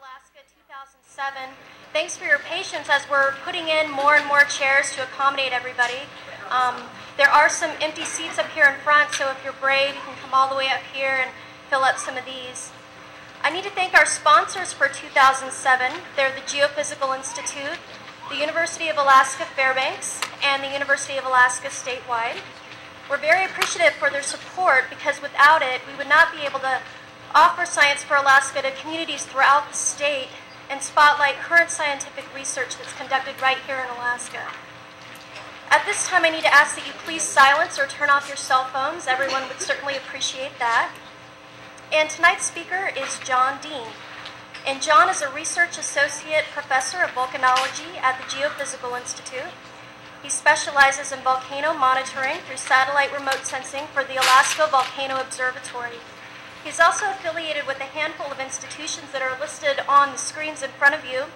Alaska 2007. Thanks for your patience as we're putting in more and more chairs to accommodate everybody. There are some empty seats up here in front, so if you're brave, you can come all the way up here and fill up some of these. I need to thank our sponsors for 2007. They're the Geophysical Institute, the University of Alaska Fairbanks, and the University of Alaska statewide. We're very appreciative for their support because without it, we would not be able to offer Science for Alaska to communities throughout the state and spotlight current scientific research that's conducted right here in Alaska. At this time, I need to ask that you please silence or turn off your cell phones. Everyone would certainly appreciate that. And tonight's speaker is John Dehn. And John is a research associate professor of volcanology at the Geophysical Institute. He specializes in volcano monitoring through satellite remote sensing for the Alaska Volcano Observatory. He's also affiliated with a handful of institutions that are listed on the screens in front of you.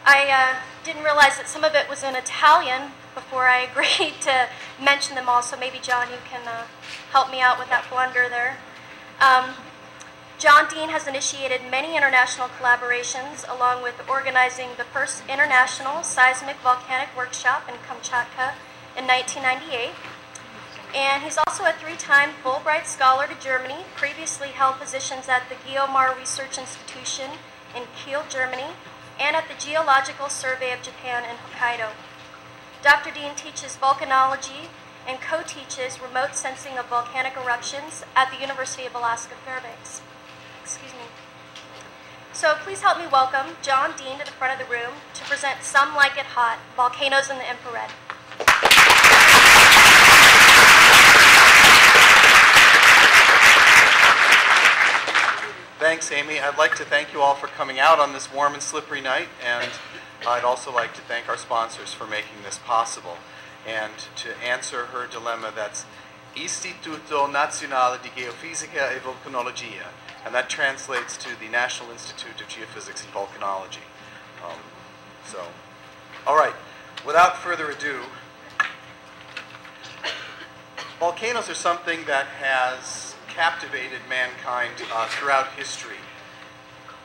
I didn't realize that some of it was in Italian before I agreed to mention them all, so maybe John, you can help me out with that blunder there. John Dehn has initiated many international collaborations, along with organizing the first international seismic volcanic workshop in Kamchatka in 1998. And he's also a three-time Fulbright Scholar to Germany, previously held positions at the Geomar Research Institution in Kiel, Germany, and at the Geological Survey of Japan in Hokkaido. Dr. Dehn teaches volcanology and co-teaches remote sensing of volcanic eruptions at the University of Alaska Fairbanks. Excuse me. So please help me welcome John Dehn to the front of the room to present Some Like It Hot, Volcanoes in the Infrared. Thanks, Amy. I'd like to thank you all for coming out on this warm and slippery night, and I'd also like to thank our sponsors for making this possible. And to answer her dilemma, that's Istituto Nazionale di Geofisica e Volcanologia, and that translates to the National Institute of Geophysics and Volcanology. All right, without further ado, volcanoes are something that has captivated mankind throughout history.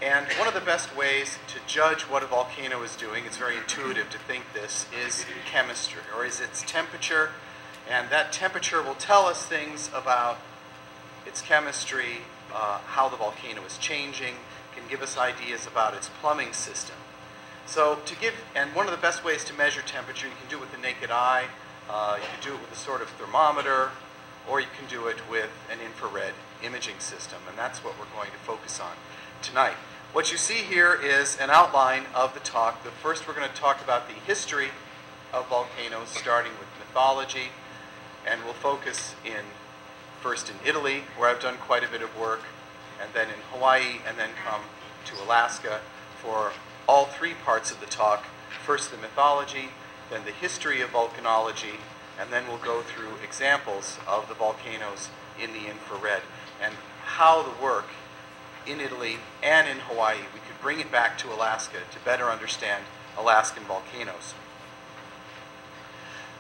And one of the best ways to judge what a volcano is doing, it's very intuitive to think this, is chemistry, or is its temperature. And that temperature will tell us things about its chemistry, how the volcano is changing, can give us ideas about its plumbing system. So and one of the best ways to measure temperature, you can do it with the naked eye, you can do it with a sort of thermometer, or you can do it with an infrared imaging system, and that's what we're going to focus on tonight. What you see here is an outline of the talk. First, we're going to talk about the history of volcanoes, starting with mythology, and we'll focus first in Italy, where I've done quite a bit of work, and then in Hawaii, and then come to Alaska for all three parts of the talk. First the mythology, then the history of volcanology, and then we'll go through examples of the volcanoes in the infrared and how the work in Italy and in Hawaii, we could bring it back to Alaska to better understand Alaskan volcanoes.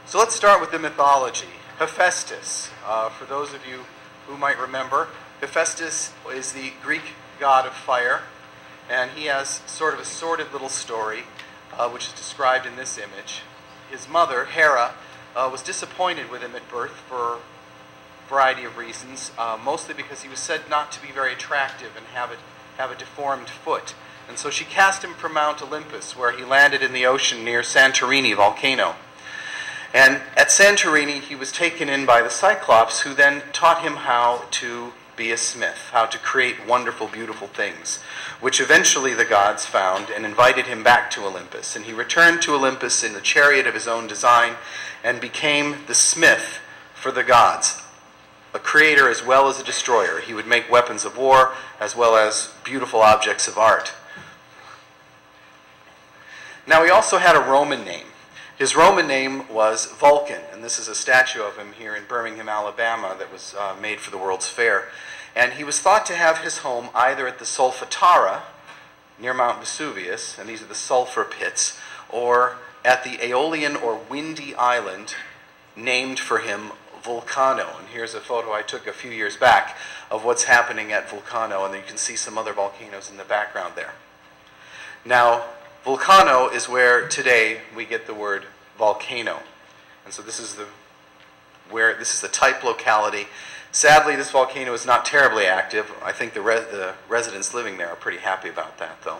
So let's start with the mythology. Hephaestus, for those of you who might remember, Hephaestus is the Greek god of fire, and he has sort of a sordid little story, which is described in this image. His mother, Hera, was disappointed with him at birth for a variety of reasons, mostly because he was said not to be very attractive and have a deformed foot. And so she cast him from Mount Olympus, where he landed in the ocean near Santorini volcano. And at Santorini, he was taken in by the Cyclops, who then taught him how to be a smith, how to create wonderful, beautiful things, which eventually the gods found and invited him back to Olympus. And he returned to Olympus in the chariot of his own design and became the smith for the gods, a creator as well as a destroyer. He would make weapons of war as well as beautiful objects of art. Now, he also had a Roman name. His Roman name was Vulcan, and this is a statue of him here in Birmingham, Alabama, that was made for the World's Fair. And he was thought to have his home either at the Solfatara, near Mount Vesuvius, and these are the sulfur pits, or at the Aeolian or Windy Island, named for him Volcano. And here's a photo I took a few years back of what's happening at Volcano, and you can see some other volcanoes in the background there. Now, volcano is where today we get the word volcano. And so this is the type locality. Sadly, this volcano is not terribly active. I think the residents living there are pretty happy about that, though.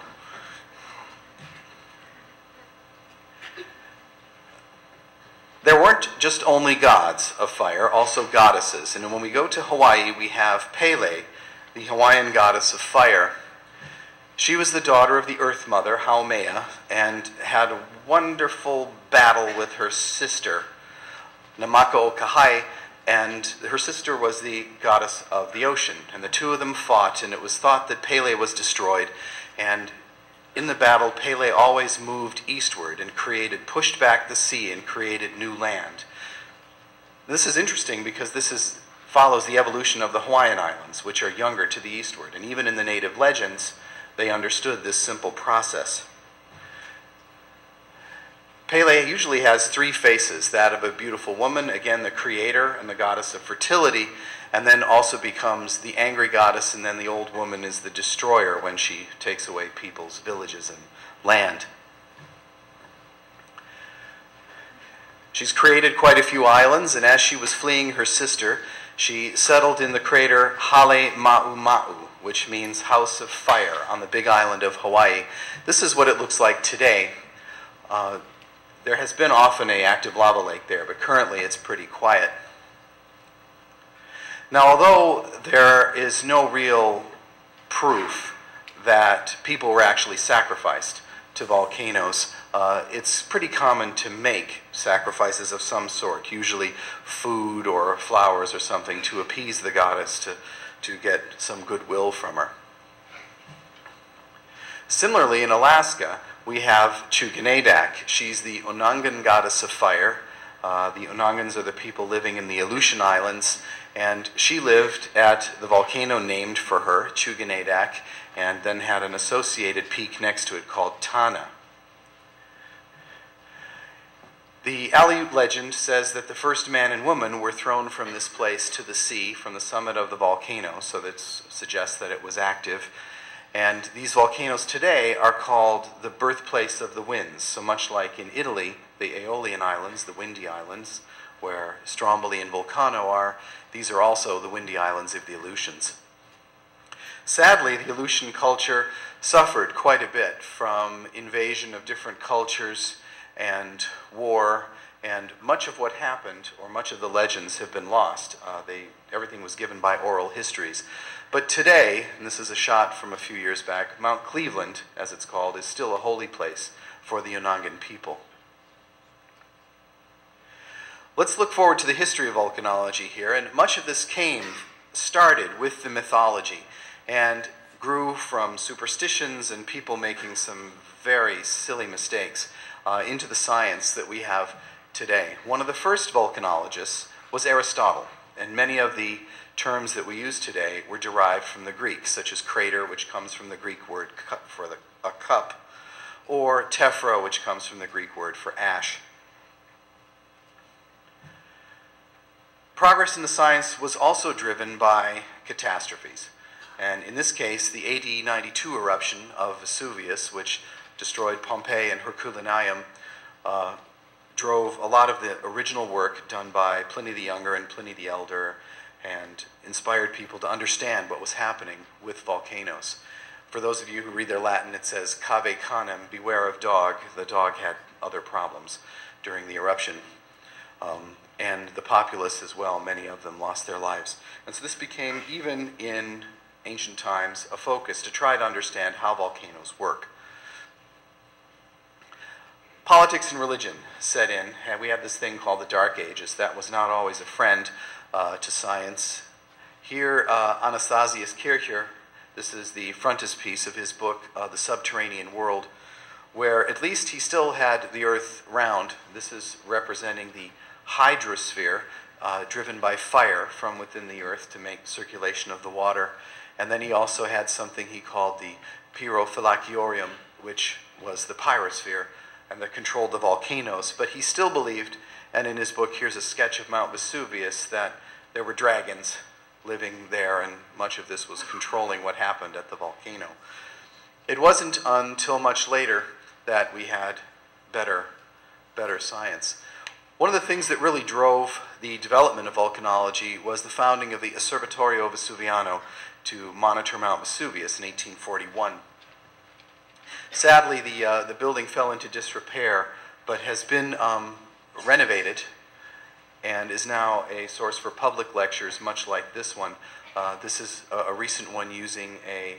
There weren't just only gods of fire, also goddesses. And when we go to Hawaii, we have Pele, the Hawaiian goddess of fire. She was the daughter of the Earth Mother, Haumea, and had a wonderful battle with her sister, Namaka o Kahai, and her sister was the goddess of the ocean. And the two of them fought, and it was thought that Pele was destroyed. And in the battle, Pele always moved eastward and pushed back the sea and created new land. This is interesting because this follows the evolution of the Hawaiian Islands, which are younger to the eastward. And even in the native legends, they understood this simple process. Pele usually has three faces, that of a beautiful woman, again the creator and the goddess of fertility, and then also becomes the angry goddess, and then the old woman is the destroyer when she takes away people's villages and land. She's created quite a few islands, and as she was fleeing her sister, she settled in the crater Hale Ma'u, which means house of fire, on the big island of Hawaii. This is what it looks like today. There has been often an active lava lake there, but currently it's pretty quiet. Now, although there is no real proof that people were actually sacrificed to volcanoes, it's pretty common to make sacrifices of some sort, usually food or flowers or something, to appease the goddess, to get some goodwill from her. Similarly, in Alaska, we have Chuga Naidoc. She's the Onangan goddess of fire. The Onangans are the people living in the Aleutian Islands, and she lived at the volcano named for her, Chuga Naidoc, and then had an associated peak next to it called Tana. The Aleut legend says that the first man and woman were thrown from this place to the sea from the summit of the volcano, so that suggests that it was active. And these volcanoes today are called the birthplace of the winds. So much like in Italy, the Aeolian Islands, the windy islands, where Stromboli and Volcano are, these are also the windy islands of the Aleutians. Sadly, the Aleutian culture suffered quite a bit from invasion of different cultures and war, and much of what happened, or much of the legends, have been lost. Everything was given by oral histories. But today, and this is a shot from a few years back, Mount Cleveland, as it's called, is still a holy place for the Onangan people. Let's look forward to the history of volcanology here, and much of this started with the mythology and grew from superstitions and people making some very silly mistakes into the science that we have today. One of the first volcanologists was Aristotle, and many of the terms that we use today were derived from the Greek, such as crater, which comes from the Greek word for a cup, or tephra, which comes from the Greek word for ash. Progress in the science was also driven by catastrophes. And in this case, the AD 92 eruption of Vesuvius, which destroyed Pompeii and Herculaneum, drove a lot of the original work done by Pliny the Younger and Pliny the Elder, and inspired people to understand what was happening with volcanoes. For those of you who read their Latin, it says, cave canem, beware of dog. The dog had other problems during the eruption. And the populace as well, many of them lost their lives. And so this became, even in ancient times, a focus to try to understand how volcanoes work. Politics and religion set in, and we had this thing called the Dark Ages. That was not always a friend to science. Here, Anastasius Kircher, this is the frontispiece of his book, The Subterranean World, where at least he still had the Earth round. This is representing the hydrosphere, driven by fire from within the Earth to make circulation of the water. And then he also had something he called the pyrophylakiorium, which was the pyrosphere, and that controlled the volcanoes. But he still believed, and in his book, here's a sketch of Mount Vesuvius, that there were dragons living there, and much of this was controlling what happened at the volcano. It wasn't until much later that we had better science. One of the things that really drove the development of volcanology was the founding of the Osservatorio Vesuviano to monitor Mount Vesuvius in 1841. Sadly, the building fell into disrepair, but has been renovated and is now a source for public lectures, much like this one. This is a recent one using a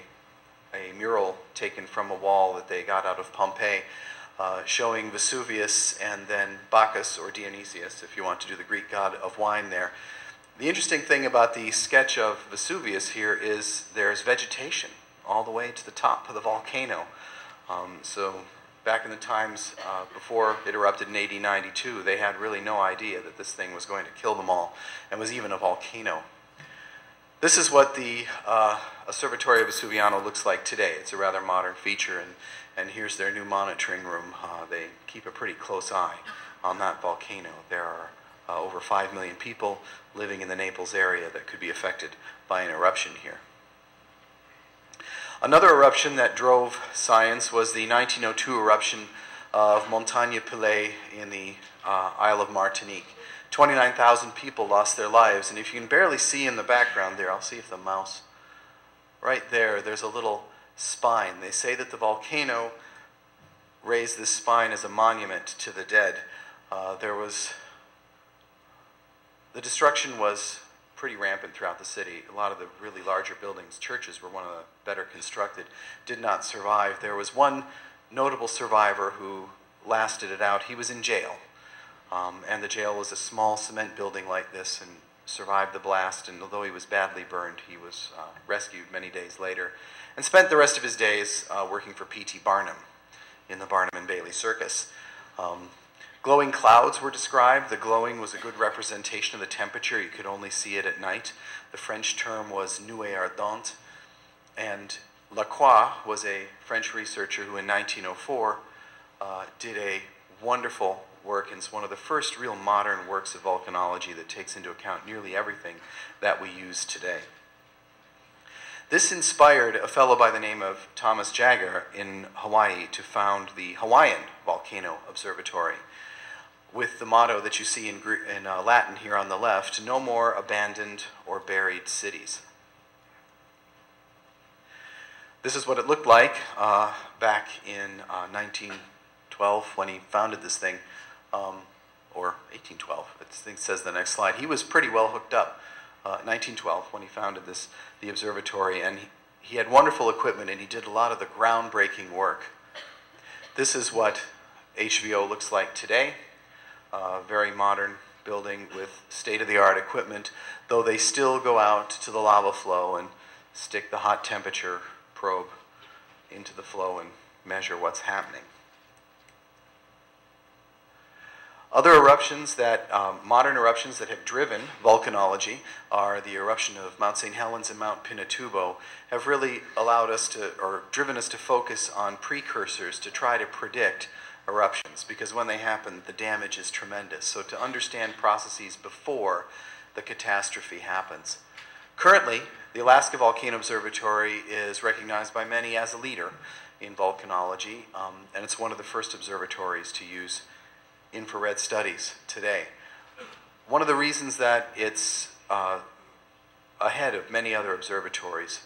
mural taken from a wall that they got out of Pompeii, showing Vesuvius and then Bacchus, or Dionysius, if you want to do the Greek god of wine there. The interesting thing about the sketch of Vesuvius here is there's vegetation all the way to the top of the volcano. So back in the times before it erupted in AD 92, they had really no idea that this thing was going to kill them all and was even a volcano. This is what the Osservatorio Vesuviano looks like today. It's a rather modern feature, and here's their new monitoring room. They keep a pretty close eye on that volcano. There are over 5 million people living in the Naples area that could be affected by an eruption here. Another eruption that drove science was the 1902 eruption of Montagne Pelée in the Isle of Martinique. 29,000 people lost their lives, and if you can barely see in the background there, I'll see if the mouse, right there, there's a little spine. They say that the volcano raised this spine as a monument to the dead. The destruction was pretty rampant throughout the city. A lot of the really larger buildings, churches were one of the better constructed, did not survive. There was one notable survivor who lasted it out. He was in jail. And the jail was a small cement building like this and survived the blast, and although he was badly burned, he was rescued many days later and spent the rest of his days working for P.T. Barnum in the Barnum and Bailey Circus. Glowing clouds were described. The glowing was a good representation of the temperature. You could only see it at night. The French term was nuée ardente, and Lacroix was a French researcher who in 1904 did a wonderful work, and it's one of the first real modern works of volcanology that takes into account nearly everything that we use today. This inspired a fellow by the name of Thomas Jagger in Hawaii to found the Hawaiian Volcano Observatory, with the motto that you see in Latin here on the left: no more abandoned or buried cities. This is what it looked like back in 1912 when he founded this thing. Or 1812, I think it says the next slide. He was pretty well hooked up 1912 when he founded the observatory, and he had wonderful equipment, and he did a lot of the groundbreaking work. This is what HVO looks like today. Very modern building with state-of-the-art equipment, though they still go out to the lava flow and stick the hot temperature probe into the flow and measure what's happening. Other eruptions modern eruptions that have driven volcanology are the eruption of Mount St Helens and Mount Pinatubo, have really allowed us to, or driven us to focus on precursors to try to predict eruptions, because when they happen, the damage is tremendous. So to understand processes before the catastrophe happens. Currently, the Alaska Volcano Observatory is recognized by many as a leader in volcanology, and it's one of the first observatories to use infrared studies today. One of the reasons that it's ahead of many other observatories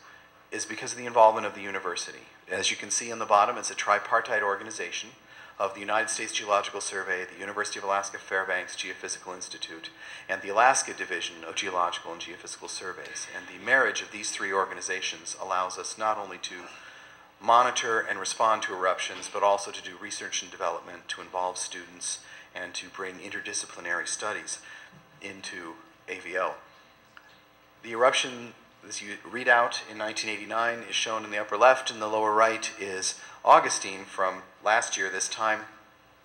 is because of the involvement of the university. As you can see on the bottom, it's a tripartite organization of the United States Geological Survey, the University of Alaska Fairbanks Geophysical Institute, and the Alaska Division of Geological and Geophysical Surveys. And the marriage of these three organizations allows us not only to monitor and respond to eruptions, but also to do research and development, to involve students, and to bring interdisciplinary studies into AVO. The eruption, as you read out in 1989, is shown in the upper left. In the lower right is Augustine from last year. This time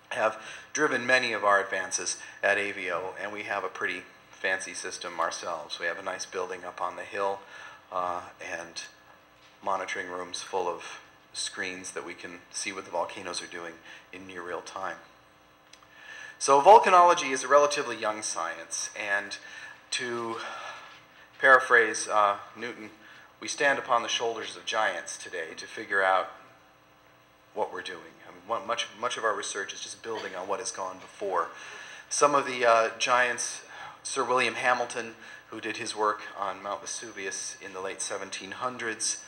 have driven many of our advances at AVO, and we have a pretty fancy system ourselves. We have a nice building up on the hill and monitoring rooms full of screens that we can see what the volcanoes are doing in near real time. So volcanology is a relatively young science, and to paraphrase Newton, we stand upon the shoulders of giants today to figure out what we're doing. I mean, much of our research is just building on what has gone before. Some of the giants, Sir William Hamilton, who did his work on Mount Vesuvius in the late 1700s,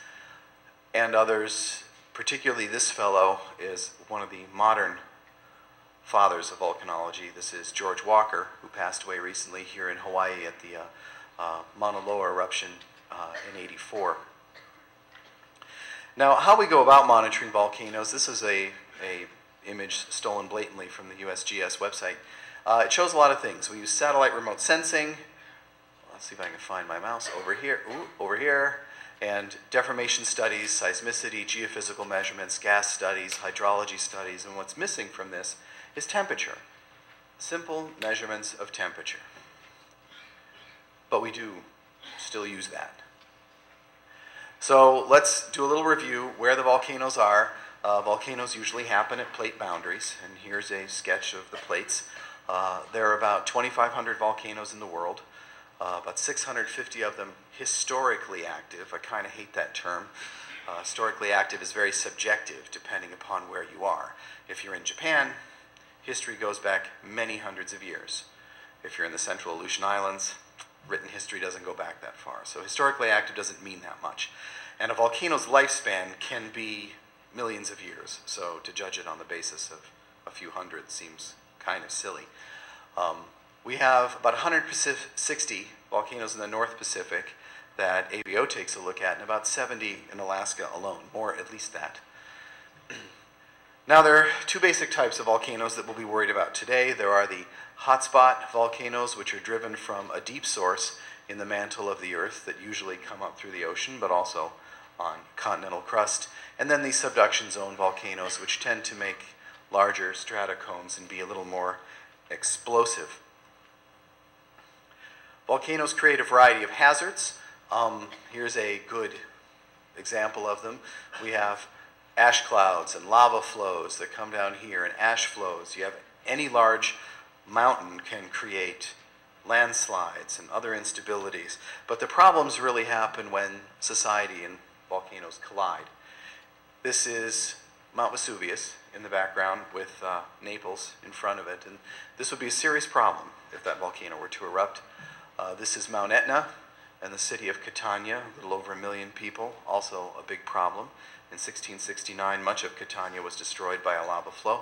and others, particularly this fellow, is one of the modern fathers of volcanology. This is George Walker, who passed away recently here in Hawaii at the Mauna Loa eruption in '84. Now, how we go about monitoring volcanoes, this is a image stolen blatantly from the USGS website. It shows a lot of things. We use satellite remote sensing. Let's see if I can find my mouse over here. Over here. And deformation studies, seismicity, geophysical measurements, gas studies, hydrology studies, and what's missing from this is temperature. Simple measurements of temperature. But we do still use that. So let's do a little review where the volcanoes are. Volcanoes usually happen at plate boundaries, and here's a sketch of the plates. There are about 2,500 volcanoes in the world, about 650 of them historically active. I kind of hate that term. Historically active is very subjective depending upon where you are. If you're in Japan, history goes back many hundreds of years. If you're in the Central Aleutian Islands, written history doesn't go back that far. So historically active doesn't mean that much. And a volcano's lifespan can be millions of years. So to judge it on the basis of a few hundred seems kind of silly. We have about 160 volcanoes in the North Pacific that ABO takes a look at, and about 70 in Alaska alone, more at least that. Now, there are two basic types of volcanoes that we'll be worried about today. There are the hotspot volcanoes, which are driven from a deep source in the mantle of the Earth that usually come up through the ocean, but also on continental crust. And then these subduction zone volcanoes, which tend to make larger stratocones and be a little more explosive. Volcanoes create a variety of hazards. Here's a good example of them. We have ash clouds and lava flows that come down here, and ash flows. You have any large mountain can create landslides and other instabilities. But the problems really happen when society and volcanoes collide. This is Mount Vesuvius in the background with Naples in front of it. And this would be a serious problem if that volcano were to erupt. This is Mount Etna and the city of Catania, a little over 1 million people, also a big problem. In 1669, much of Catania was destroyed by a lava flow.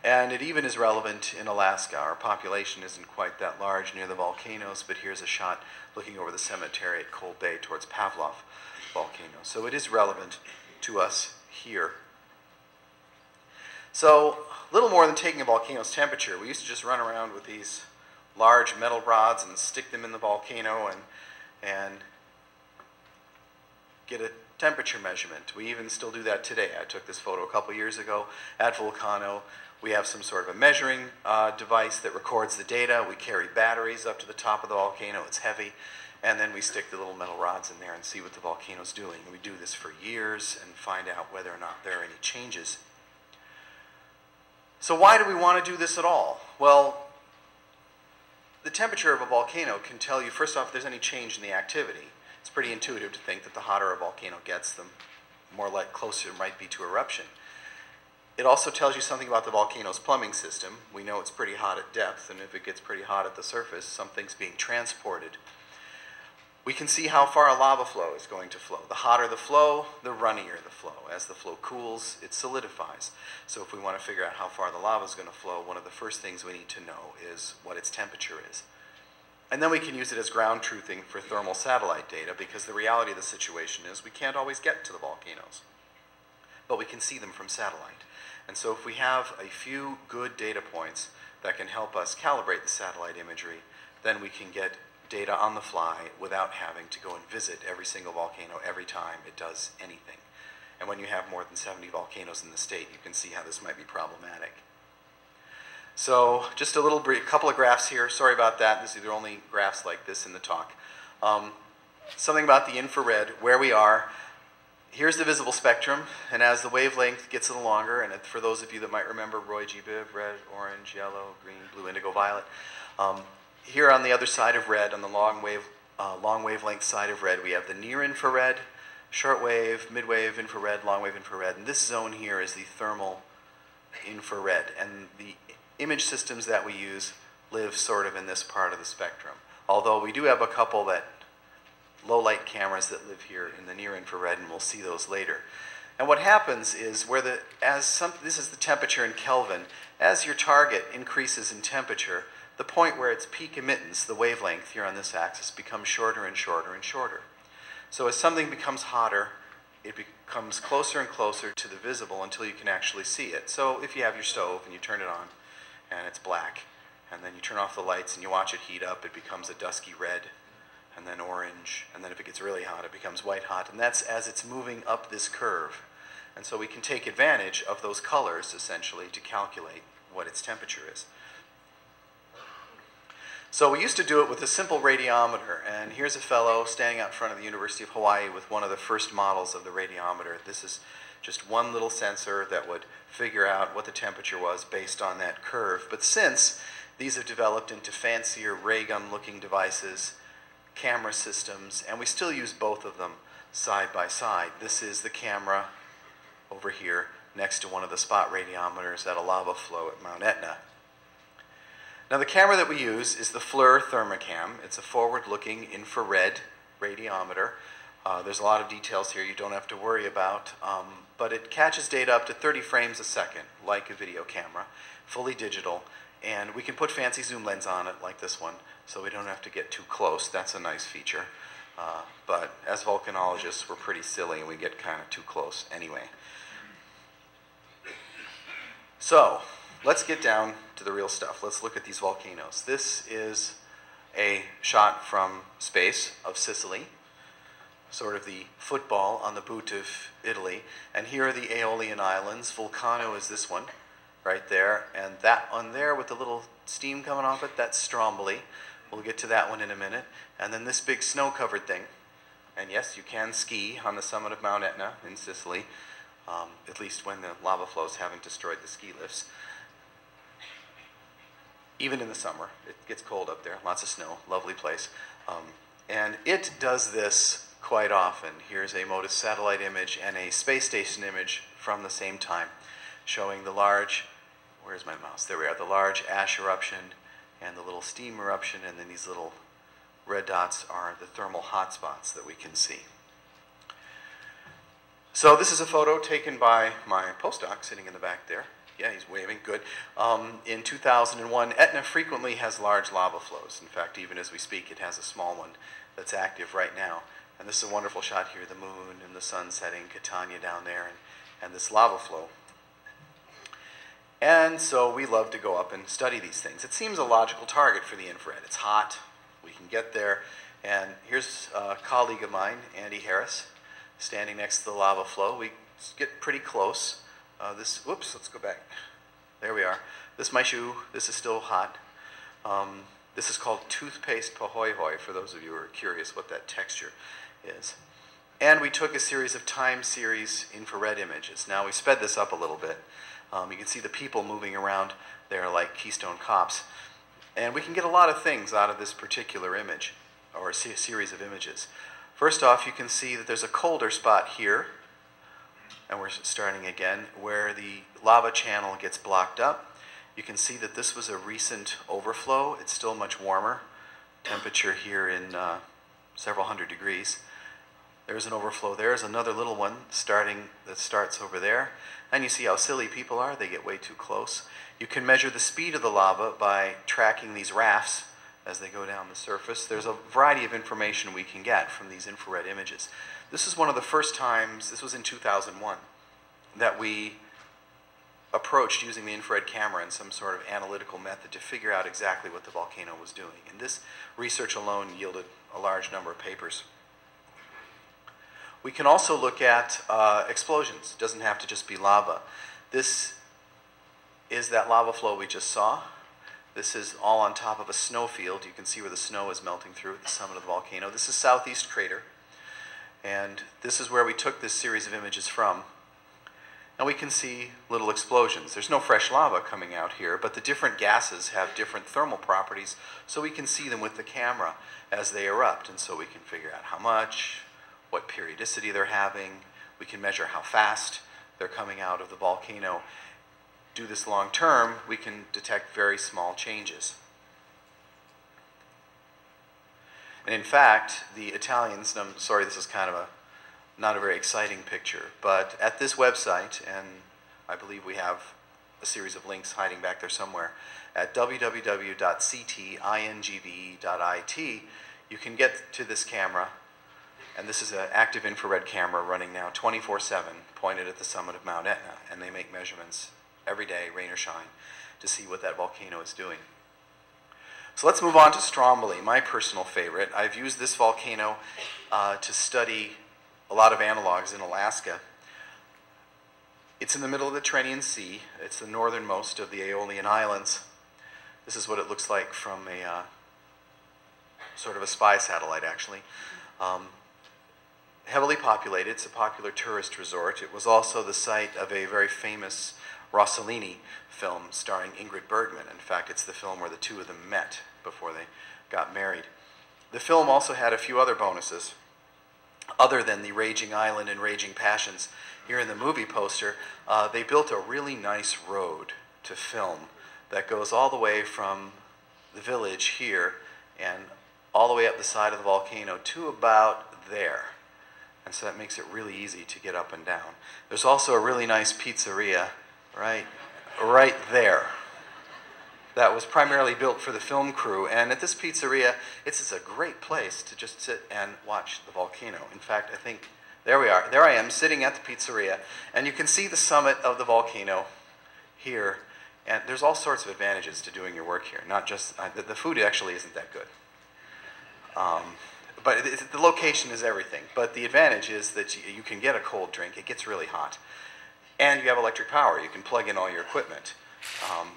And it even is relevant in Alaska. Our population isn't quite that large near the volcanoes, but here's a shot looking over the cemetery at Cold Bay towards Pavlov volcano. So it is relevant to us here. So, a little more than taking a volcano's temperature. We used to just run around with these large metal rods and stick them in the volcano and get a temperature measurement. We even still do that today. I took this photo a couple years ago at Volcano. We have some sort of a measuring device that records the data. We carry batteries up to the top of the volcano. It's heavy. And then we stick the little metal rods in there and see what the volcano's doing. We do this for years and find out whether or not there are any changes. So why do we want to do this at all? Well, the temperature of a volcano can tell you, first off, if there's any change in the activity. It's pretty intuitive to think that the hotter a volcano gets, the more closer it might be to eruption. It also tells you something about the volcano's plumbing system. We know it's pretty hot at depth, and if it gets pretty hot at the surface, something's being transported. We can see how far a lava flow is going to flow. The hotter the flow, the runnier the flow. As the flow cools, it solidifies. So if we want to figure out how far the lava is going to flow, one of the first things we need to know is what its temperature is. And then we can use it as ground truthing for thermal satellite data, because the reality of the situation is we can't always get to the volcanoes, but we can see them from satellite. And so if we have a few good data points that can help us calibrate the satellite imagery, then we can get data on the fly without having to go and visit every single volcano every time it does anything. And when you have more than 70 volcanoes in the state, you can see how this might be problematic. So just a little brief, couple of graphs here. Sorry about that. These are the only graphs like this in the talk. Something about the infrared, where we are. Here's the visible spectrum, and as the wavelength gets a little longer, and for those of you that might remember Roy G. Biv, red, orange, yellow, green, blue, indigo, violet. Here on the other side of red, on the long wavelength side of red, we have the near infrared, shortwave, midwave infrared, longwave infrared, and this zone here is the thermal infrared. And the image systems that we use live sort of in this part of the spectrum. Although we do have a couple that low light cameras that live here in the near infrared, and we'll see those later. And what happens is this is the temperature in Kelvin. As your target increases in temperature, the point where its peak emittance, the wavelength here on this axis, becomes shorter and shorter and shorter. So as something becomes hotter, it becomes closer and closer to the visible until you can actually see it. So if you have your stove and you turn it on and it's black, and then you turn off the lights and you watch it heat up, it becomes a dusky red, and then orange, and then if it gets really hot, it becomes white hot. And that's as it's moving up this curve. And so we can take advantage of those colors, essentially, to calculate what its temperature is. So we used to do it with a simple radiometer, and here's a fellow standing out front of the University of Hawaii with one of the first models of the radiometer. This is just one little sensor that would figure out what the temperature was based on that curve. But since these have developed into fancier ray gun-looking devices, camera systems, and we still use both of them side by side. This is the camera over here next to one of the spot radiometers at a lava flow at Mount Etna. Now the camera that we use is the Fleur Therma Cam. It's a forward-looking infrared radiometer. There's a lot of details here you don't have to worry about, but it catches data up to 30 frames a second, like a video camera, fully digital, and we can put fancy zoom lens on it, like this one, so we don't have to get too close. That's a nice feature. But as volcanologists, we're pretty silly and we get kind of too close anyway. So, let's get down to the real stuff. Let's look at these volcanoes. This is a shot from space of Sicily, sort of the football on the boot of Italy. And here are the Aeolian Islands. Volcano is this one, right there. And that one there with the little steam coming off it, that's Stromboli. We'll get to that one in a minute. And then this big snow-covered thing. And yes, you can ski on the summit of Mount Etna in Sicily, at least when the lava flows haven't destroyed the ski lifts. Even in the summer, it gets cold up there, lots of snow, lovely place. And it does this quite often. Here's a MODIS satellite image and a space station image from the same time, showing the large, where's my mouse? There we are, the large ash eruption and the little steam eruption, and then these little red dots are the thermal hotspots that we can see. So this is a photo taken by my postdoc sitting in the back there. Yeah, he's waving, good. In 2001, Etna frequently has large lava flows. In fact, even as we speak, it has a small one that's active right now. And this is a wonderful shot here, the moon and the sun setting, Catania down there, and this lava flow. And so we love to go up and study these things. It seems a logical target for the infrared. It's hot, we can get there. And here's a colleague of mine, Andy Harris, standing next to the lava flow. We get pretty close. Whoops, let's go back. There we are. This is my shoe. This is still hot. This is called toothpaste pahoehoe, for those of you who are curious what that texture is. And we took a series of time series infrared images. Now we sped this up a little bit. You can see the people moving around there like Keystone Cops. And we can get a lot of things out of this particular image, or a series of images. First off, you can see that there's a colder spot here, and we're starting again, where the lava channel gets blocked up. You can see that this was a recent overflow. It's still much warmer. Temperature here in several hundred degrees. There's an overflow. There's another little one that starts over there. And you see how silly people are. They get way too close. You can measure the speed of the lava by tracking these rafts as they go down the surface. There's a variety of information we can get from these infrared images. This is one of the first times, this was in 2001, that we approached using the infrared camera in some sort of analytical method to figure out exactly what the volcano was doing. And this research alone yielded a large number of papers. We can also look at explosions. It doesn't have to just be lava. This is that lava flow we just saw. This is all on top of a snow field. You can see where the snow is melting through at the summit of the volcano. This is Southeast Crater. And this is where we took this series of images from. And we can see little explosions. There's no fresh lava coming out here, but the different gases have different thermal properties, so we can see them with the camera as they erupt. And so we can figure out how much, what periodicity they're having. We can measure how fast they're coming out of the volcano. Do this long term, we can detect very small changes. And in fact, the Italians, and I'm sorry this is kind of not a very exciting picture, but at this website, and I believe we have a series of links hiding back there somewhere, at www.ctingve.it, you can get to this camera, and this is an active infrared camera running now 24/7, pointed at the summit of Mount Etna, and they make measurements every day, rain or shine, to see what that volcano is doing. So let's move on to Stromboli, my personal favorite. I've used this volcano to study a lot of analogs in Alaska. It's in the middle of the Tyrrhenian Sea. It's the northernmost of the Aeolian Islands. This is what it looks like from a sort of a spy satellite, actually. Heavily populated. It's a popular tourist resort. It was also the site of a very famous Rossellini film starring Ingrid Bergman. In fact, it's the film where the two of them met before they got married. The film also had a few other bonuses. Other than the raging island and raging passions here in the movie poster, they built a really nice road to film that goes all the way from the village here and all the way up the side of the volcano to about there. And so that makes it really easy to get up and down. There's also a really nice pizzeria right there that was primarily built for the film crew. And at this pizzeria, it's a great place to just sit and watch the volcano. In fact, I think, there we are. There I am sitting at the pizzeria, and you can see the summit of the volcano here. And there's all sorts of advantages to doing your work here. Not just, the food actually isn't that good. But the location is everything. But the advantage is that you can get a cold drink. It gets really hot. And you have electric power. You can plug in all your equipment.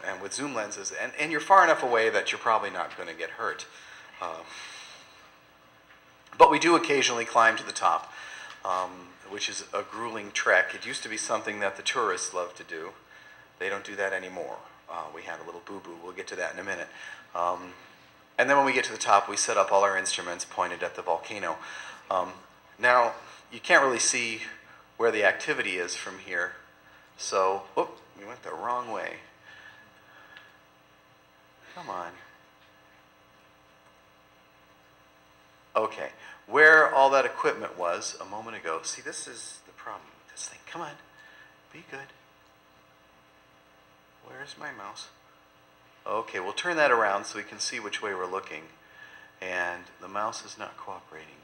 And with zoom lenses. And you're far enough away that you're probably not going to get hurt. But we do occasionally climb to the top, which is a grueling trek. It used to be something that the tourists love to do. They don't do that anymore. We had a little boo-boo. We'll get to that in a minute. And then when we get to the top, we set up all our instruments pointed at the volcano. Now, you can't really see where the activity is from here. So, whoop, we went the wrong way. Come on. Okay, where all that equipment was a moment ago. See, this is the problem with this thing. Come on, be good. Where's my mouse? Okay, we'll turn that around so we can see which way we're looking. And the mouse is not cooperating.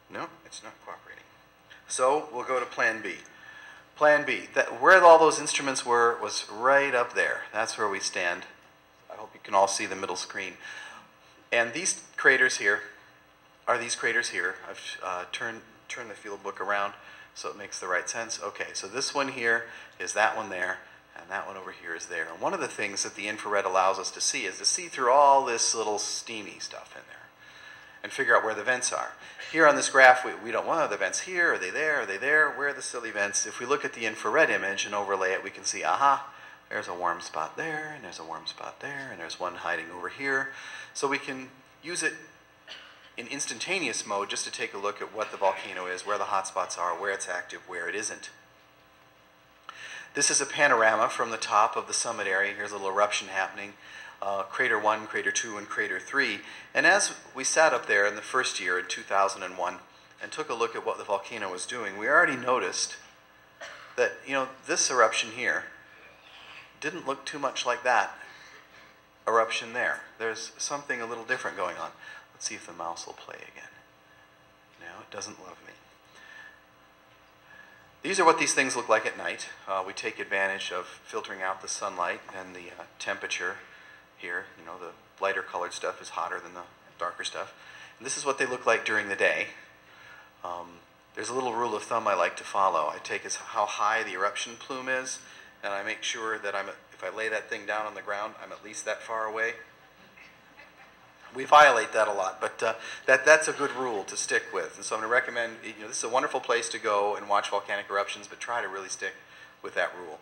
No, it's not cooperating. So we'll go to Plan B. Plan B, where all those instruments were was right up there. That's where we stand. I hope you can all see the middle screen. And these craters here are these craters here. I've turned the field book around so it makes the right sense. Okay, so this one here is that one there, and that one over here is there. And one of the things that the infrared allows us to see is to see through all this little steamy stuff in there and figure out where the vents are. Here on this graph, we don't want the vents here. Are they there? Are they there? Where are the silly vents? If we look at the infrared image and overlay it, we can see, aha, there's a warm spot there, and there's a warm spot there, and there's one hiding over here. So we can use it in instantaneous mode just to take a look at what the volcano is, where the hot spots are, where it's active, where it isn't. This is a panorama from the top of the summit area. Here's a little eruption happening. Crater 1, Crater 2, and Crater 3. And as we sat up there in the first year, in 2001, and took a look at what the volcano was doing, we already noticed that, this eruption here didn't look too much like that eruption there. There's something a little different going on. Let's see if the mouse will play again. No, it doesn't love me. These are what these things look like at night. We take advantage of filtering out the sunlight and the temperature here. The lighter colored stuff is hotter than the darker stuff. And this is what they look like during the day. There's a little rule of thumb I like to follow. I take how high the eruption plume is, and I make sure that if I lay that thing down on the ground, I'm at least that far away. We violate that a lot, but that's a good rule to stick with. And so I'm going to recommend, this is a wonderful place to go and watch volcanic eruptions, but try to really stick with that rule.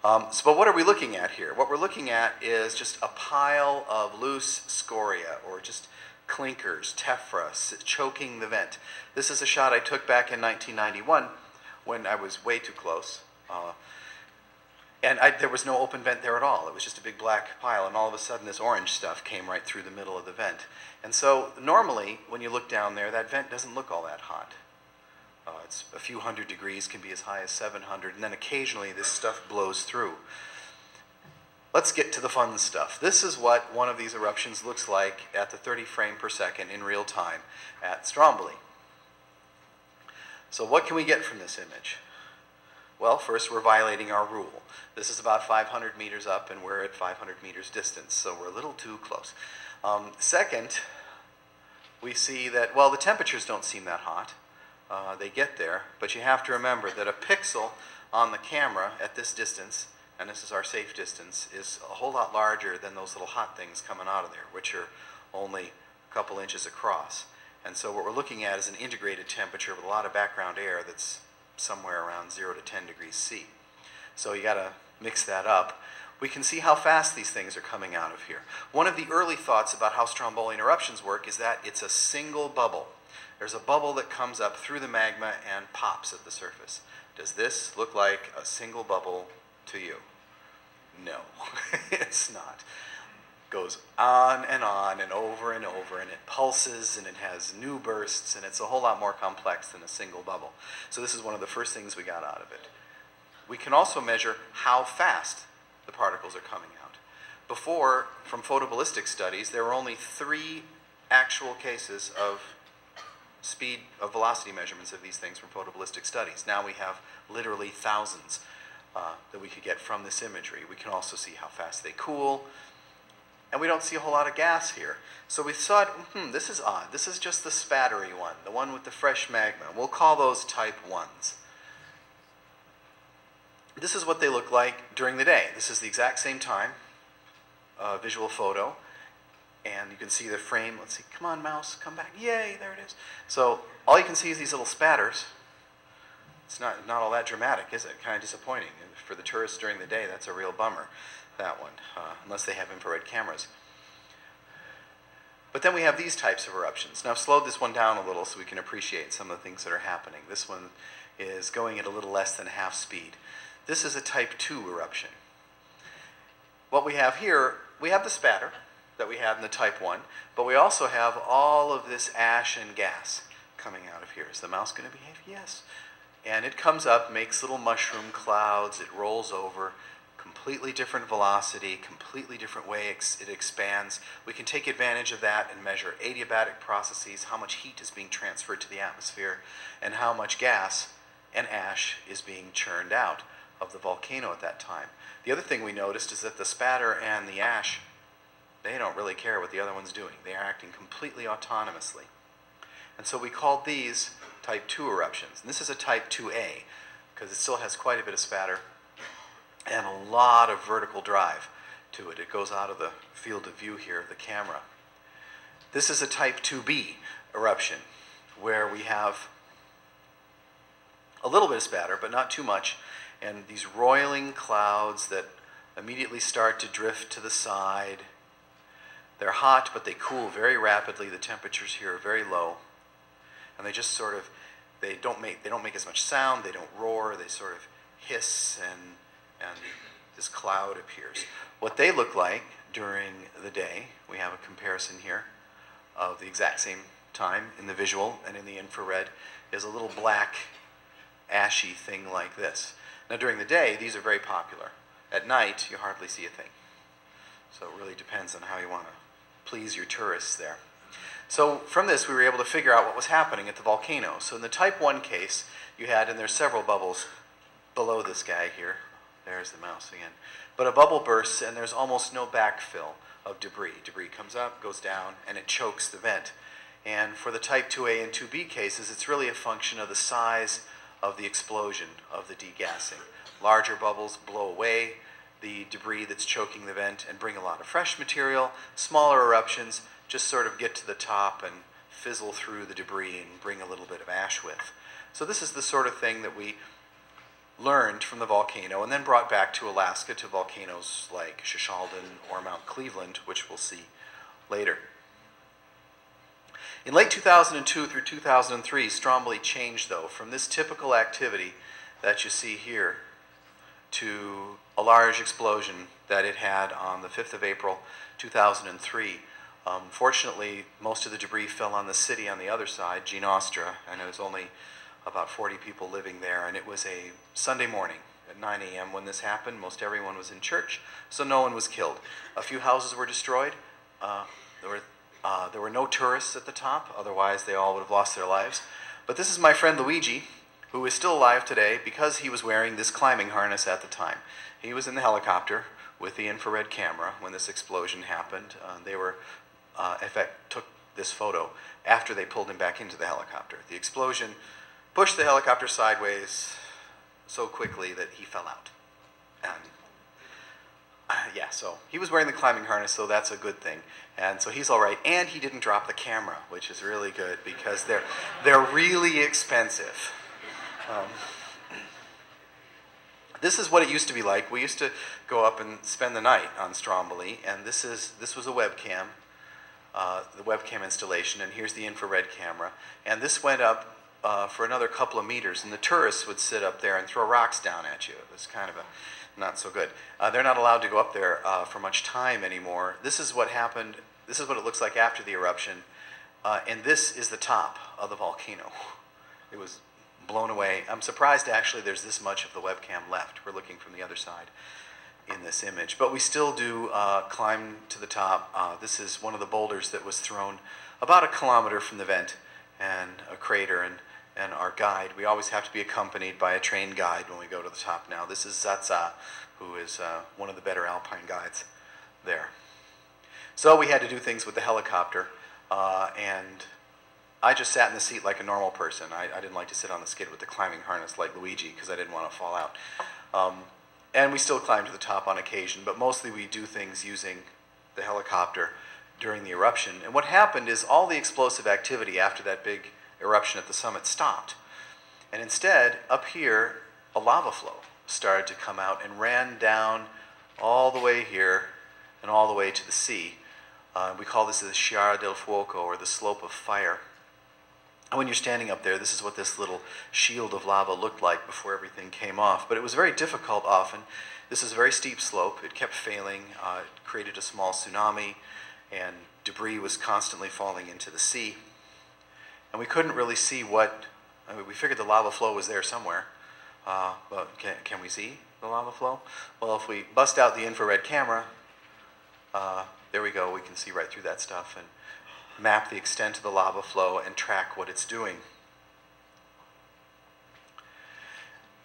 But what are we looking at here? What we're looking at is just a pile of loose scoria, or just clinkers, tephra, choking the vent. This is a shot I took back in 1991 when I was way too close. And there was no open vent there at all. It was just a big black pile, and all of a sudden this orange stuff came right through the middle of the vent. And so normally, when you look down there, that vent doesn't look all that hot. It's a few hundred degrees, can be as high as 700, and then occasionally this stuff blows through. Let's get to the fun stuff. This is what one of these eruptions looks like at the 30 frame per second in real time at Stromboli. So what can we get from this image? Well, first we're violating our rule. This is about 500 meters up and we're at 500 meters distance, so we're a little too close. Second, we see that, well, the temperatures don't seem that hot. They get there, but you have to remember that a pixel on the camera at this distance, and this is our safe distance, is a whole lot larger than those little hot things coming out of there, which are only a couple inches across. And so what we're looking at is an integrated temperature with a lot of background air that's somewhere around 0 to 10 degrees C. So you got to mix that up. We can see how fast these things are coming out of here. One of the early thoughts about how Strombolian eruptions work is that it's a single bubble. There's a bubble that comes up through the magma and pops at the surface. Does this look like a single bubble to you? No, it's not. It goes on and over and over, and it pulses and it has new bursts, and it's a whole lot more complex than a single bubble. So this is one of the first things we got out of it. We can also measure how fast the particles are coming out. Before, from photoballistic studies, there were only 3 actual cases of velocity measurements of these things from photoballistic studies. Now we have literally thousands that we could get from this imagery. We can also see how fast they cool, and we don't see a whole lot of gas here. So we thought, this is odd. This is just the spattery one, the one with the fresh magma. We'll call those type 1s. This is what they look like during the day. This is the exact same time, visual photo. And you can see the frame. Let's see. Come on, mouse. Come back. Yay, there it is. So all you can see is these little spatters. It's not all that dramatic, is it? Kind of disappointing. And for the tourists during the day, that's a real bummer, that one, unless they have infrared cameras. But then we have these types of eruptions. Now I've slowed this one down a little so we can appreciate some of the things that are happening. This one is going at a little less than half speed. This is a type 2 eruption. What we have here, we have the spatter that we had in the type 1, but we also have all of this ash and gas coming out of here. Is the mouse going to behave? Yes. And it comes up, makes little mushroom clouds, it rolls over, completely different velocity, completely different way it expands. We can take advantage of that and measure adiabatic processes, how much heat is being transferred to the atmosphere, and how much gas and ash is being churned out of the volcano at that time. The other thing we noticed is that the spatter and the ash, they don't really care what the other one's doing. They are acting completely autonomously. And so we called these type 2 eruptions. And this is a type 2A because it still has quite a bit of spatter and a lot of vertical drive to it. It goes out of the field of view here of the camera. This is a type 2B eruption where we have a little bit of spatter, but not too much, and these roiling clouds that immediately start to drift to the side. They're hot, but they cool very rapidly. The temperatures here are very low, and they just sort of, they don't make as much sound. They don't roar. They sort of hiss, and this cloud appears. What they look like during the day, we have a comparison here of the exact same time in the visual and in the infrared, is a little black, ashy thing like this. Now during the day, these are very popular. At night, you hardly see a thing. So it really depends on how you want to please your tourists there. So from this, we were able to figure out what was happening at the volcano. So in the type 1 case, you had, and there's several bubbles below this guy here. There's the mouse again. But a bubble bursts, and there's almost no backfill of debris. Debris comes up, goes down, and it chokes the vent. And for the type 2A and 2B cases, it's really a function of the size of the explosion of the degassing. Larger bubbles blow away the debris that's choking the vent and bring a lot of fresh material. Smaller eruptions just sort of get to the top and fizzle through the debris and bring a little bit of ash with. So this is the sort of thing that we learned from the volcano and then brought back to Alaska to volcanoes like Shishaldin or Mount Cleveland, which we'll see later. In late 2002 through 2003, Stromboli changed, though, from this typical activity that you see here to a large explosion that it had on the 5th of April, 2003. Fortunately, most of the debris fell on the city on the other side, Ginostra, and there was only about 40 people living there, and it was a Sunday morning at 9 a.m. when this happened. Most everyone was in church, so no one was killed. A few houses were destroyed. There were no tourists at the top, otherwise they all would have lost their lives. But this is my friend Luigi, who is still alive today because he was wearing this climbing harness at the time. He was in the helicopter with the infrared camera when this explosion happened. They were, in fact, took this photo after they pulled him back into the helicopter. The explosion pushed the helicopter sideways so quickly that he fell out. And yeah, so he was wearing the climbing harness, so that's a good thing. And so he's all right. And he didn't drop the camera, which is really good because they're really expensive. This is what it used to be like. We used to go up and spend the night on Stromboli, and this was a webcam, the webcam installation, and here's the infrared camera. And this went up for another couple of meters, and the tourists would sit up there and throw rocks down at you. It was kind of not so good. They're not allowed to go up there for much time anymore. This is what happened. This is what it looks like after the eruption, and this is the top of the volcano. It was blown away. I'm surprised actually there's this much of the webcam left. We're looking from the other side in this image, but we still do climb to the top. This is one of the boulders that was thrown about a kilometer from the vent, and a crater, and our guide. We always have to be accompanied by a trained guide when we go to the top now. This is Zaza, who is one of the better alpine guides there. So we had to do things with the helicopter, and I just sat in the seat like a normal person. I didn't like to sit on the skid with the climbing harness like Luigi because I didn't want to fall out. And we still climb to the top on occasion, but mostly we do things using the helicopter during the eruption. And what happened is all the explosive activity after that big eruption at the summit stopped. And instead, up here, a lava flow started to come out and ran down all the way here and all the way to the sea. We call this the Sciara del Fuoco, or the slope of fire. And when you're standing up there, this is what this little shield of lava looked like before everything came off. But it was very difficult often. This is a very steep slope. It kept failing. It created a small tsunami, and debris was constantly falling into the sea. And we couldn't really see we figured the lava flow was there somewhere. But can we see the lava flow? Well, if we bust out the infrared camera, there we go. We can see right through that stuff and map the extent of the lava flow and track what it's doing.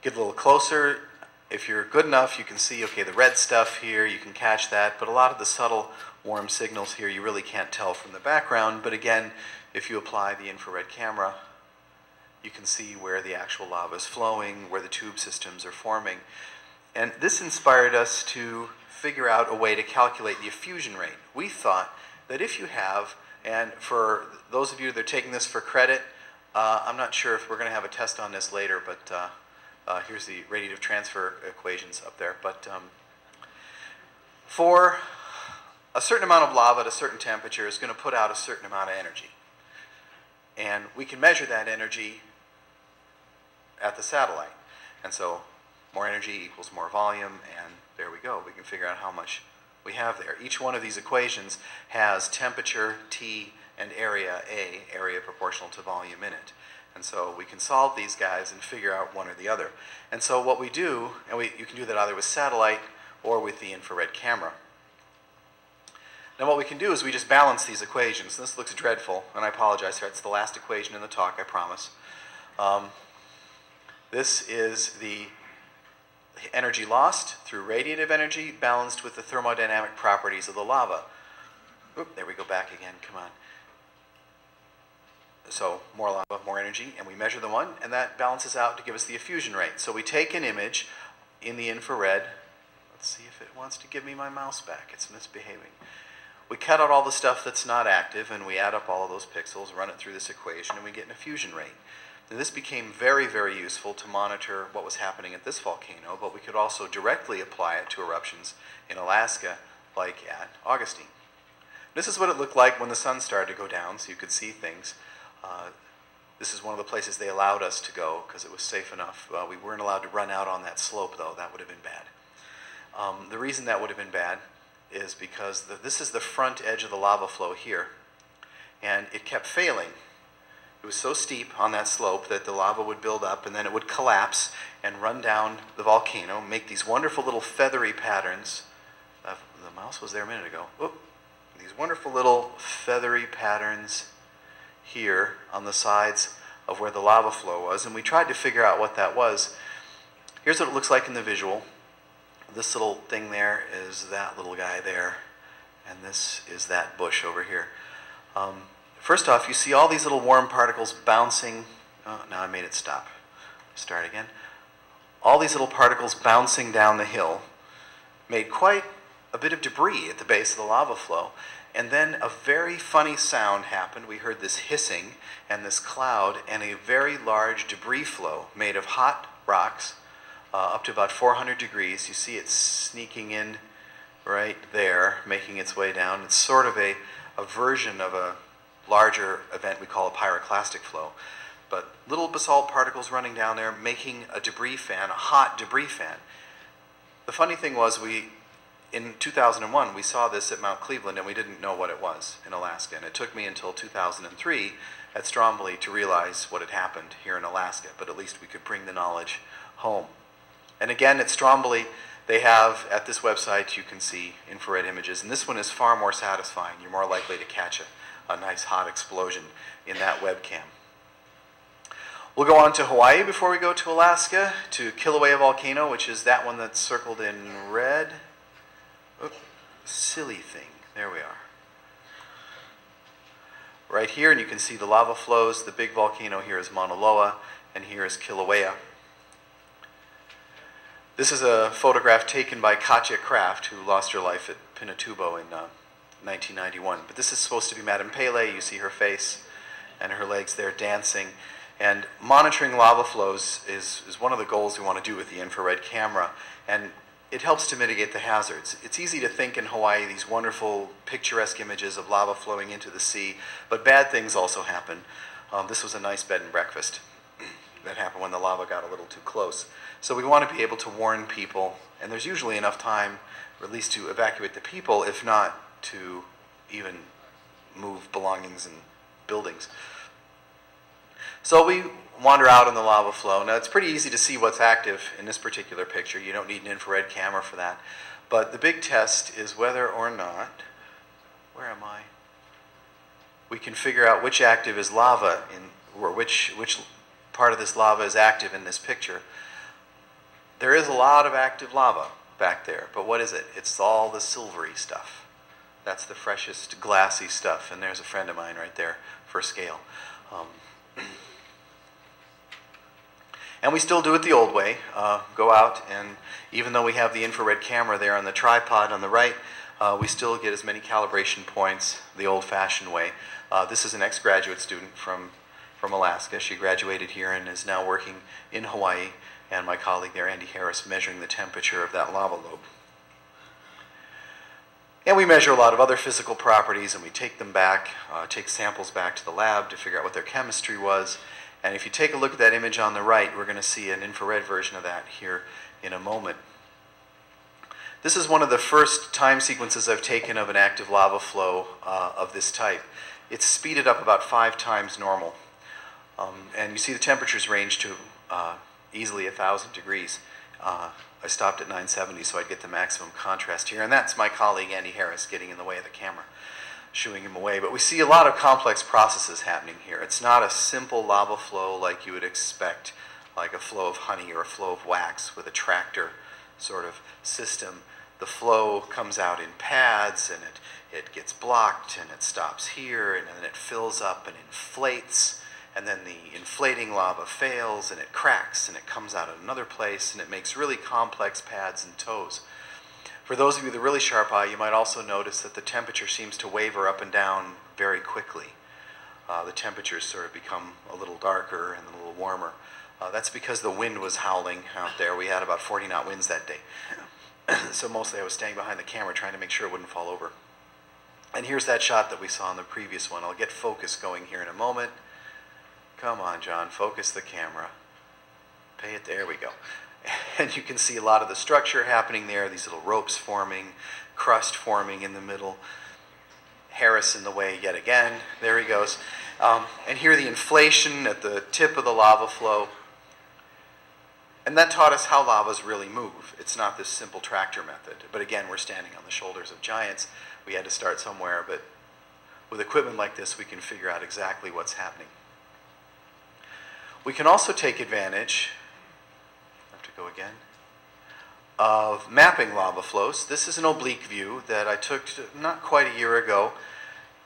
Get a little closer. If you're good enough, you can see, okay, the red stuff here, you can catch that, but a lot of the subtle warm signals here you really can't tell from the background. But again, if you apply the infrared camera, you can see where the actual lava is flowing, where the tube systems are forming. And this inspired us to figure out a way to calculate the effusion rate. We thought that if you have, and for those of you that are taking this for credit, I'm not sure if we're going to have a test on this later, but here's the radiative transfer equations up there. But for a certain amount of lava at a certain temperature is going to put out a certain amount of energy. And we can measure that energy at the satellite. And so more energy equals more volume, and there we go. We can figure out how much we have there. Each one of these equations has temperature, T, and area, A, area proportional to volume in it. And so we can solve these guys and figure out one or the other. And so what we do, and you can do that either with satellite or with the infrared camera. Now what we can do is we just balance these equations. This looks dreadful, and I apologize for it. It's the last equation in the talk, I promise. This is the energy lost through radiative energy balanced with the thermodynamic properties of the lava. Oop, there we go back again, come on. So more lava, more energy, and we measure the one, and that balances out to give us the effusion rate. So we take an image in the infrared. Let's see if it wants to give me my mouse back. It's misbehaving. We cut out all the stuff that's not active, and we add up all of those pixels, run it through this equation, and we get an effusion rate. And this became very, very useful to monitor what was happening at this volcano, but we could also directly apply it to eruptions in Alaska, like at Augustine. This is what it looked like when the sun started to go down, so you could see things. This is one of the places they allowed us to go because it was safe enough. We weren't allowed to run out on that slope, though. That would have been bad. The reason that would have been bad is because this is the front edge of the lava flow here, and it kept failing. It was so steep on that slope that the lava would build up, and then it would collapse and run down the volcano, make these wonderful little feathery patterns. The mouse was there a minute ago. Whoop. These wonderful little feathery patterns here on the sides of where the lava flow was, and we tried to figure out what that was. Here's what it looks like in the visual. This little thing there is that little guy there, and this is that bush over here. First off, you see all these little warm particles bouncing. Oh, now I made it stop. Start again. All these little particles bouncing down the hill made quite a bit of debris at the base of the lava flow. And then a very funny sound happened. We heard this hissing and this cloud and a very large debris flow made of hot rocks up to about 400 degrees. You see it sneaking in right there, making its way down. It's sort of a version of a larger event we call a pyroclastic flow. But little basalt particles running down there, making a debris fan, a hot debris fan. The funny thing was, in 2001, we saw this at Mount Cleveland, and we didn't know what it was in Alaska. And it took me until 2003 at Stromboli to realize what had happened here in Alaska. But at least we could bring the knowledge home. And again, at Stromboli, they have, at this website, you can see infrared images. And this one is far more satisfying. You're more likely to catch a nice hot explosion in that webcam. We'll go on to Hawaii before we go to Alaska, to Kilauea Volcano, which is that one that's circled in red. Oops, silly thing. There we are. Right here, and you can see the lava flows. The big volcano here is Mauna Loa, and here is Kilauea. This is a photograph taken by Katja Kraft, who lost her life at Pinatubo in 1991. But this is supposed to be Madame Pele. You see her face and her legs there dancing. And monitoring lava flows is one of the goals we want to do with the infrared camera. And it helps to mitigate the hazards. It's easy to think in Hawaii these wonderful picturesque images of lava flowing into the sea, but bad things also happen. This was a nice bed and breakfast that happened when the lava got a little too close. So we want to be able to warn people, and there's usually enough time, or at least to evacuate the people, if not to even move belongings and buildings. So we wander out on the lava flow. Now, it's pretty easy to see what's active in this particular picture. You don't need an infrared camera for that. But the big test is whether or not, where am I? We can figure out which active is lava, or which part of this lava is active in this picture. There is a lot of active lava back there, but what is it? It's all the silvery stuff. That's the freshest, glassy stuff, and there's a friend of mine right there for scale. And we still do it the old way, go out, and even though we have the infrared camera there on the tripod on the right, we still get as many calibration points the old-fashioned way. This is an ex-graduate student from Alaska. She graduated here and is now working in Hawaii, and my colleague there, Andy Harris, measuring the temperature of that lava lobe. And we measure a lot of other physical properties, and we take them back, take samples back to the lab to figure out what their chemistry was. And if you take a look at that image on the right, we're going to see an infrared version of that here in a moment. This is one of the first time sequences I've taken of an active lava flow of this type. It's speeded up about 5 times normal. And you see the temperatures range to easily 1,000 degrees. I stopped at 970 so I'd get the maximum contrast here. And that's my colleague Andy Harris getting in the way of the camera, shooing him away. But we see a lot of complex processes happening here. It's not a simple lava flow like you would expect, like a flow of honey or a flow of wax with a tractor sort of system. The flow comes out in pads, and it gets blocked, and it stops here, and then it fills up and inflates. And then the inflating lava fails, and it cracks, and it comes out at another place, and it makes really complex pads and toes. For those of you with a really sharp eye, you might also notice that the temperature seems to waver up and down very quickly. The temperatures sort of become a little darker and a little warmer. That's because the wind was howling out there. We had about 40-knot winds that day. So mostly I was staying behind the camera trying to make sure it wouldn't fall over. And here's that shot that we saw in the previous one. I'll get focus going here in a moment. Come on, John, focus the camera. Pay it, there we go. And you can see a lot of the structure happening there, these little ropes forming, crust forming in the middle. Harris in the way yet again. There he goes. And here the inflation at the tip of the lava flow. And that taught us how lavas really move. It's not this simple tractor method. But again, we're standing on the shoulders of giants. We had to start somewhere, but with equipment like this, we can figure out exactly what's happening. We can also take advantage, I have to go again, of mapping lava flows. This is an oblique view that I took not quite a year ago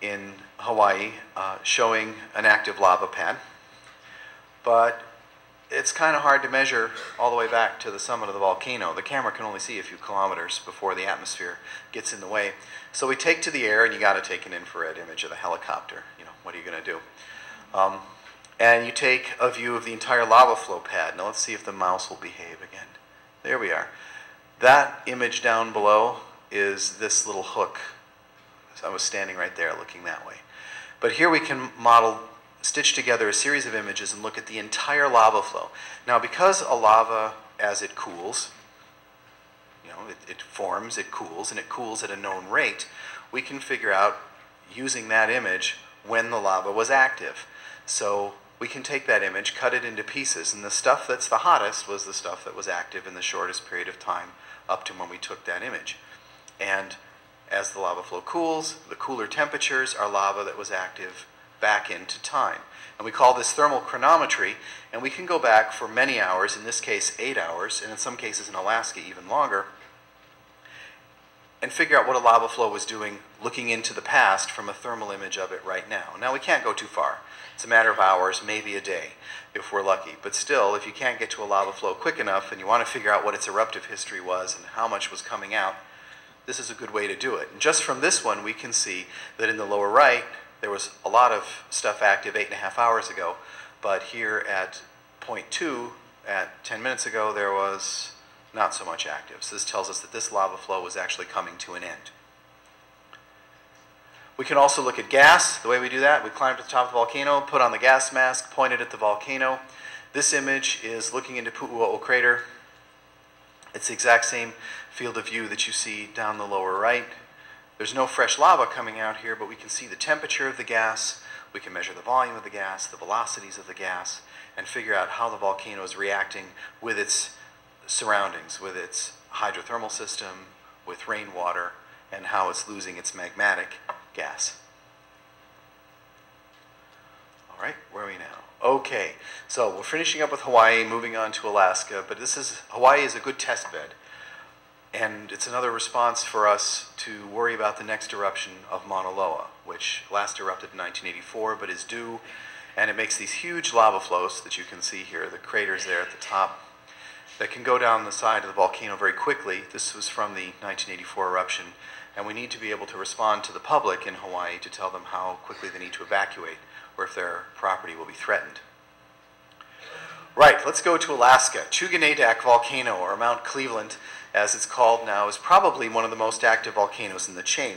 in Hawaii, showing an active lava pad. But it's kind of hard to measure all the way back to the summit of the volcano. The camera can only see a few kilometers before the atmosphere gets in the way. So we take to the air, and you got to take an infrared image of the helicopter. You know, what are you going to do? And you take a view of the entire lava flow pad. Now let's see if the mouse will behave again. There we are. That image down below is this little hook. So I was standing right there looking that way. But here we can stitch together a series of images and look at the entire lava flow. Now, because a lava, as it cools, you know, it forms, it cools, and it cools at a known rate, we can figure out, using that image, when the lava was active. So we can take that image, cut it into pieces, and the stuff that's the hottest was the stuff that was active in the shortest period of time up to when we took that image. And as the lava flow cools, the cooler temperatures are lava that was active back into time. And we call this thermal chronometry, and we can go back for many hours, in this case 8 hours, and in some cases in Alaska even longer, and figure out what a lava flow was doing looking into the past from a thermal image of it right now. Now we can't go too far. It's a matter of hours, maybe a day, if we're lucky. But still, if you can't get to a lava flow quick enough and you want to figure out what its eruptive history was and how much was coming out, this is a good way to do it. And just from this one, we can see that in the lower right, there was a lot of stuff active 8.5 hours ago, but here at point 2, at 10 minutes ago, there was not so much active. So this tells us that this lava flow was actually coming to an end. We can also look at gas. The way we do that, we climb to the top of the volcano, put on the gas mask, point it at the volcano. This image is looking into Pu'uo'o crater. It's the exact same field of view that you see down the lower right. There's no fresh lava coming out here, but we can see the temperature of the gas. We can measure the volume of the gas, the velocities of the gas, and figure out how the volcano is reacting with its surroundings, with its hydrothermal system, with rainwater, and how it's losing its magmatic gas. All right, where are we now? Okay, so we're finishing up with Hawaii, moving on to Alaska, but Hawaii is a good test bed. And it's another response for us to worry about the next eruption of Mauna Loa, which last erupted in 1984, but is due, and it makes these huge lava flows that you can see here, the craters there at the top, that can go down the side of the volcano very quickly. This was from the 1984 eruption, and we need to be able to respond to the public in Hawaii to tell them how quickly they need to evacuate, or if their property will be threatened. Right, let's go to Alaska. Chuga Naidoc Volcano, or Mount Cleveland, as it's called now, is probably one of the most active volcanoes in the chain.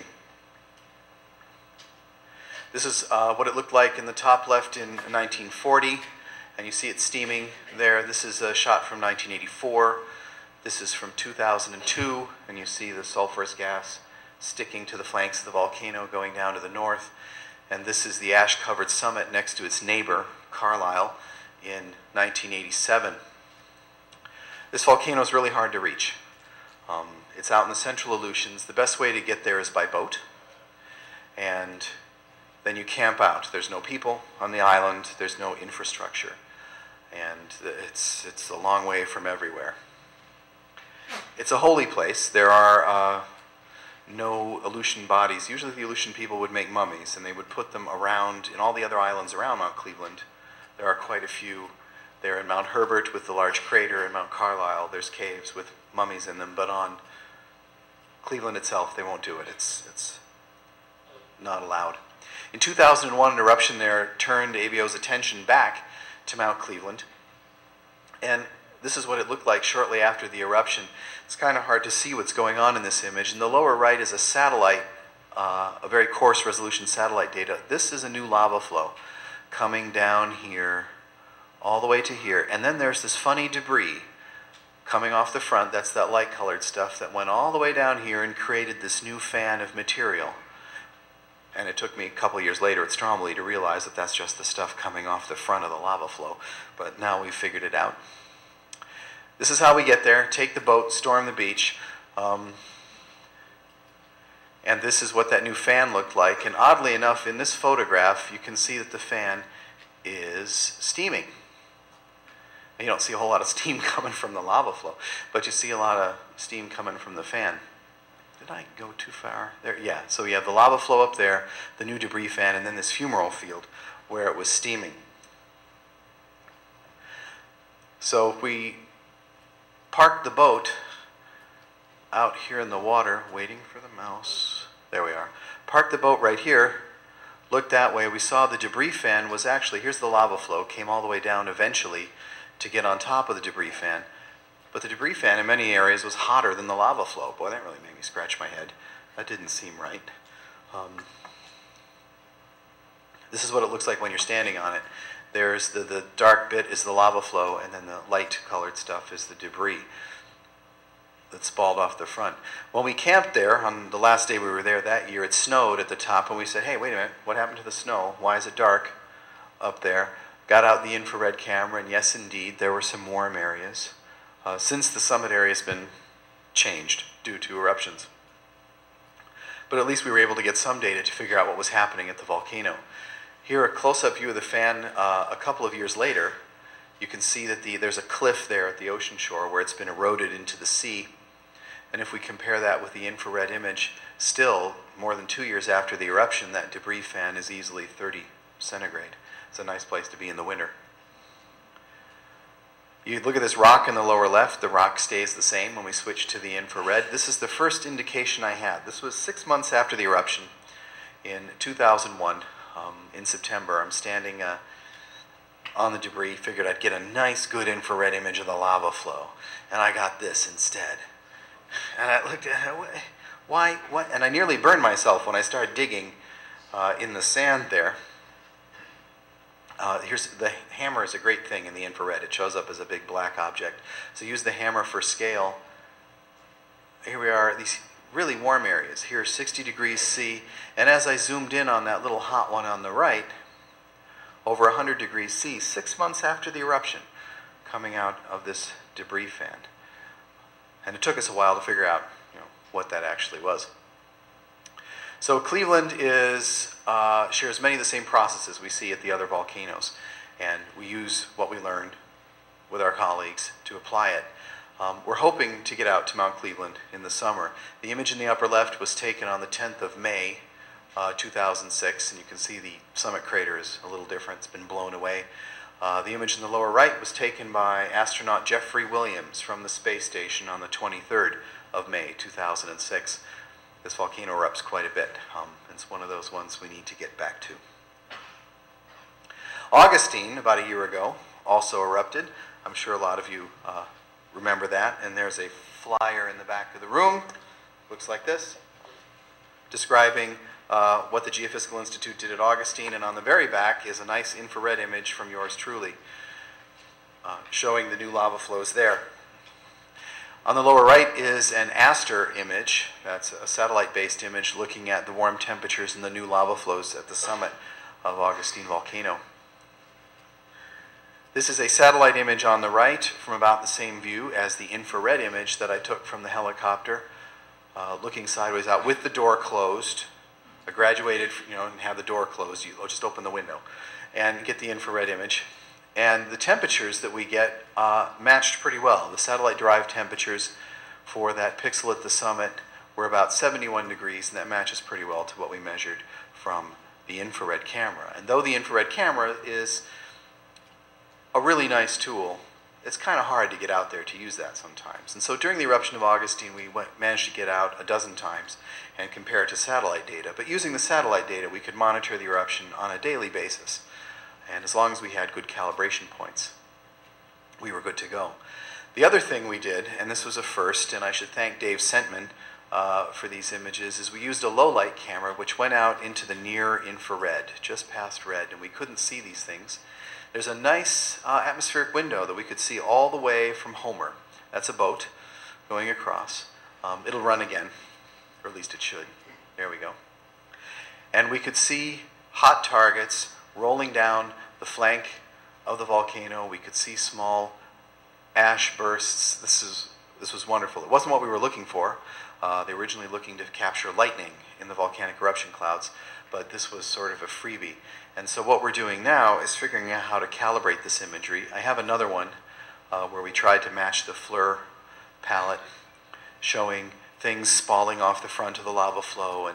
This is what it looked like in the top left in 1940, and you see it steaming there. This is a shot from 1984. This is from 2002, and you see the sulfurous gas sticking to the flanks of the volcano going down to the north. And this is the ash-covered summit next to its neighbor, Carlisle, in 1987. This volcano is really hard to reach. It's out in the central Aleutians. The best way to get there is by boat. And then you camp out. There's no people on the island. There's no infrastructure. And it's a long way from everywhere. It's a holy place. There are no Aleutian bodies. Usually the Aleutian people would make mummies, and they would put them around in all the other islands around Mount Cleveland. There are quite a few. There in Mount Herbert with the large crater, and Mount Carlisle, there's caves with mummies in them, but on Cleveland itself, they won't do it. It's not allowed. In 2001, an eruption there turned AVO's attention back to Mount Cleveland, and this is what it looked like shortly after the eruption. It's kind of hard to see what's going on in this image. In the lower right is a satellite a very coarse resolution satellite data. This is a new lava flow coming down here all the way to here. And then there's this funny debris coming off the front. That's that light-colored stuff that went all the way down here and created this new fan of material. And it took me a couple years later at Stromboli to realize that that's just the stuff coming off the front of the lava flow. But now we've figured it out. This is how we get there. Take the boat, storm the beach. And this is what that new fan looked like. And oddly enough, in this photograph, you can see that the fan is steaming. You don't see a whole lot of steam coming from the lava flow, but you see a lot of steam coming from the fan. Did I go too far? There, yeah, so you have the lava flow up there, the new debris fan, and then this fumarole field where it was steaming. So we parked the boat out here in the water, waiting for the mouse. There we are. Parked the boat right here, looked that way. We saw the debris fan was actually, here's the lava flow, came all the way down eventually to get on top of the debris fan. But the debris fan in many areas was hotter than the lava flow. Boy, that really made me scratch my head. That didn't seem right. This is what it looks like when you're standing on it. There's the dark bit is the lava flow, and then the light-colored stuff is the debris that spalled off the front. When we camped there, on the last day we were there that year, it snowed at the top, and we said, hey, wait a minute, what happened to the snow? Why is it dark up there? Got out the infrared camera, and yes, indeed, there were some warm areas. Since the summit area has been changed due to eruptions. But at least we were able to get some data to figure out what was happening at the volcano. Here, a close-up view of the fan a couple of years later. You can see that there's a cliff there at the ocean shore where it's been eroded into the sea. And if we compare that with the infrared image, still, more than 2 years after the eruption, that debris fan is easily 30 centigrade. It's a nice place to be in the winter. You look at this rock in the lower left, the rock stays the same when we switch to the infrared. This is the first indication I had. This was 6 months after the eruption in 2001, in September. I'm standing on the debris, figured I'd get a nice, good infrared image of the lava flow. And I got this instead. And I looked at it, why, what? And I nearly burned myself when I started digging in the sand there. The hammer is a great thing in the infrared. It shows up as a big black object. So use the hammer for scale. Here we are, these really warm areas. Here, 60 degrees C. And as I zoomed in on that little hot one on the right, over 100 degrees C, 6 months after the eruption, coming out of this debris fan. And it took us a while to figure out, what that actually was. So Cleveland shares many of the same processes we see at the other volcanoes, and we use what we learned with our colleagues to apply it. We're hoping to get out to Mount Cleveland in the summer. The image in the upper left was taken on the 10th of May, 2006, and you can see the summit crater is a little different. It's been blown away. The image in the lower right was taken by astronaut Jeffrey Williams from the space station on the 23rd of May, 2006. This volcano erupts quite a bit. It's one of those ones we need to get back to. Augustine, about a year ago, also erupted. I'm sure a lot of you remember that. And there's a flyer in the back of the room. Looks like this, describing what the Geophysical Institute did at Augustine. And on the very back is a nice infrared image from yours truly, showing the new lava flows there. On the lower right is an ASTER image. That's a satellite-based image looking at the warm temperatures and the new lava flows at the summit of Augustine Volcano. This is a satellite image on the right from about the same view as the infrared image that I took from the helicopter, looking sideways out with the door closed. I graduated, and have the door closed. You'll just open the window and get the infrared image. And the temperatures that we get matched pretty well. The satellite-derived temperatures for that pixel at the summit were about 71 degrees, and that matches pretty well to what we measured from the infrared camera. And though the infrared camera is a really nice tool, it's kind of hard to get out there to use that sometimes. And so during the eruption of Augustine, we managed to get out a dozen times and compare it to satellite data. But using the satellite data, we could monitor the eruption on a daily basis. And as long as we had good calibration points, we were good to go. The other thing we did, and this was a first, and I should thank Dave Sentman for these images is we used a low light camera which went out into the near infrared, just past red, and we couldn't see these things. There's a nice atmospheric window that we could see all the way from Homer. That's a boat going across. It'll run again, or at least it should. There we go. And we could see hot targets rolling down the flank of the volcano. We could see small ash bursts. This was wonderful. It wasn't what we were looking for. They were originally looking to capture lightning in the volcanic eruption clouds, but this was sort of a freebie. And so what we're doing now is figuring out how to calibrate this imagery. I have another one where we tried to match the Fleur palette, showing things spalling off the front of the lava flow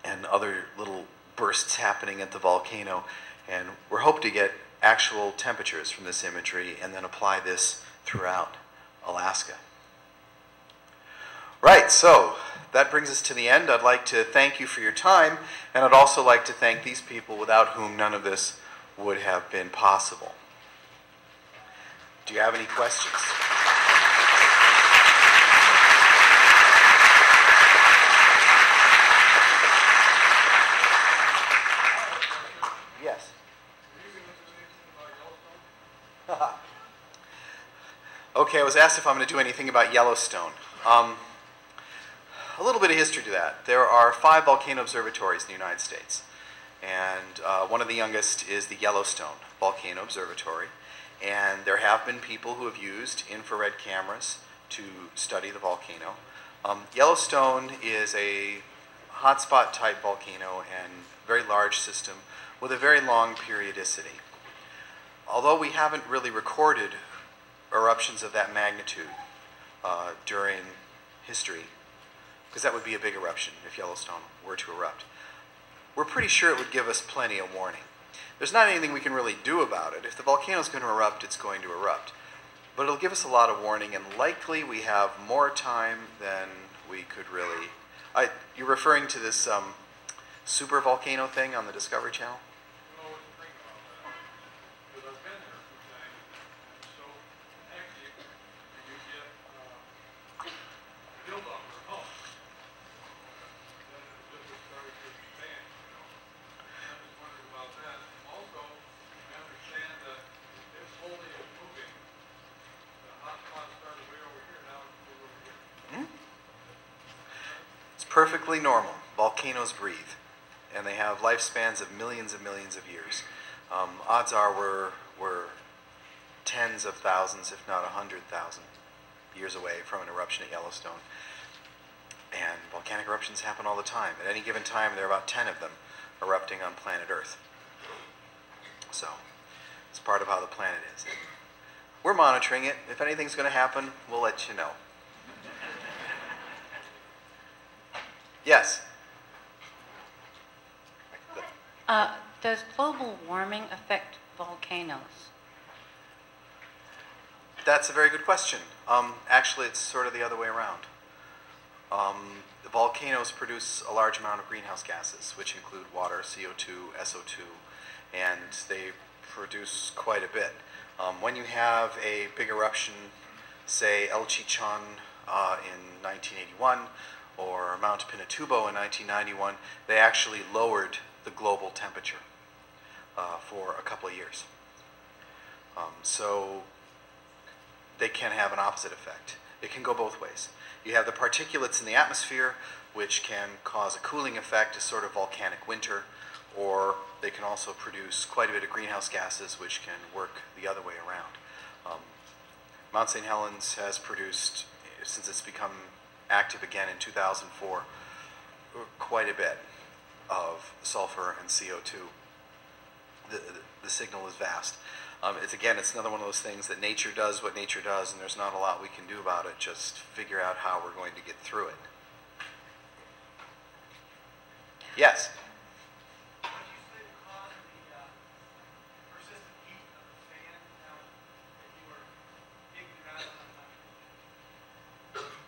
and other little bursts happening at the volcano. And we're hoping to get actual temperatures from this imagery and then apply this throughout Alaska. Right, so that brings us to the end. I'd like to thank you for your time, and I'd also like to thank these people without whom none of this would have been possible. Do you have any questions? Yes. Okay, I was asked if I'm going to do anything about Yellowstone. A little bit of history to that. There are 5 volcano observatories in the United States, and one of the youngest is the Yellowstone Volcano Observatory, and there have been people who have used infrared cameras to study the volcano. Yellowstone is a hotspot type volcano and very large system with a very long periodicity. Although we haven't really recorded eruptions of that magnitude during history, because that would be a big eruption if Yellowstone were to erupt, we're pretty sure it would give us plenty of warning. There's not anything we can really do about it. If the volcano is going to erupt, it's going to erupt. But it'll give us a lot of warning, and likely we have more time than we could really... You're referring to this super volcano thing on the Discovery Channel? Perfectly normal. Volcanoes breathe, and they have lifespans of millions and millions of years. Odds are we're tens of thousands, if not 100,000 years away from an eruption at Yellowstone. And volcanic eruptions happen all the time. At any given time, there are about 10 of them erupting on planet Earth. So it's part of how the planet is. We're monitoring it. If anything's going to happen, we'll let you know. Yes? Does global warming affect volcanoes? That's a very good question. Actually, it's sort of the other way around. The volcanoes produce a large amount of greenhouse gases, which include water, CO2, SO2, and they produce quite a bit. When you have a big eruption, say El Chichon in 1981, or Mount Pinatubo in 1991, they actually lowered the global temperature for a couple of years. So they can have an opposite effect. It can go both ways. You have the particulates in the atmosphere, which can cause a cooling effect, a sort of volcanic winter, or they can also produce quite a bit of greenhouse gases, which can work the other way around. Mount St Helens has produced, since it's become active again in 2004, quite a bit of sulfur and CO2. The signal is vast. It's another one of those things that nature does what nature does, and there's not a lot we can do about it. Just figure out how we're going to get through it. Yes?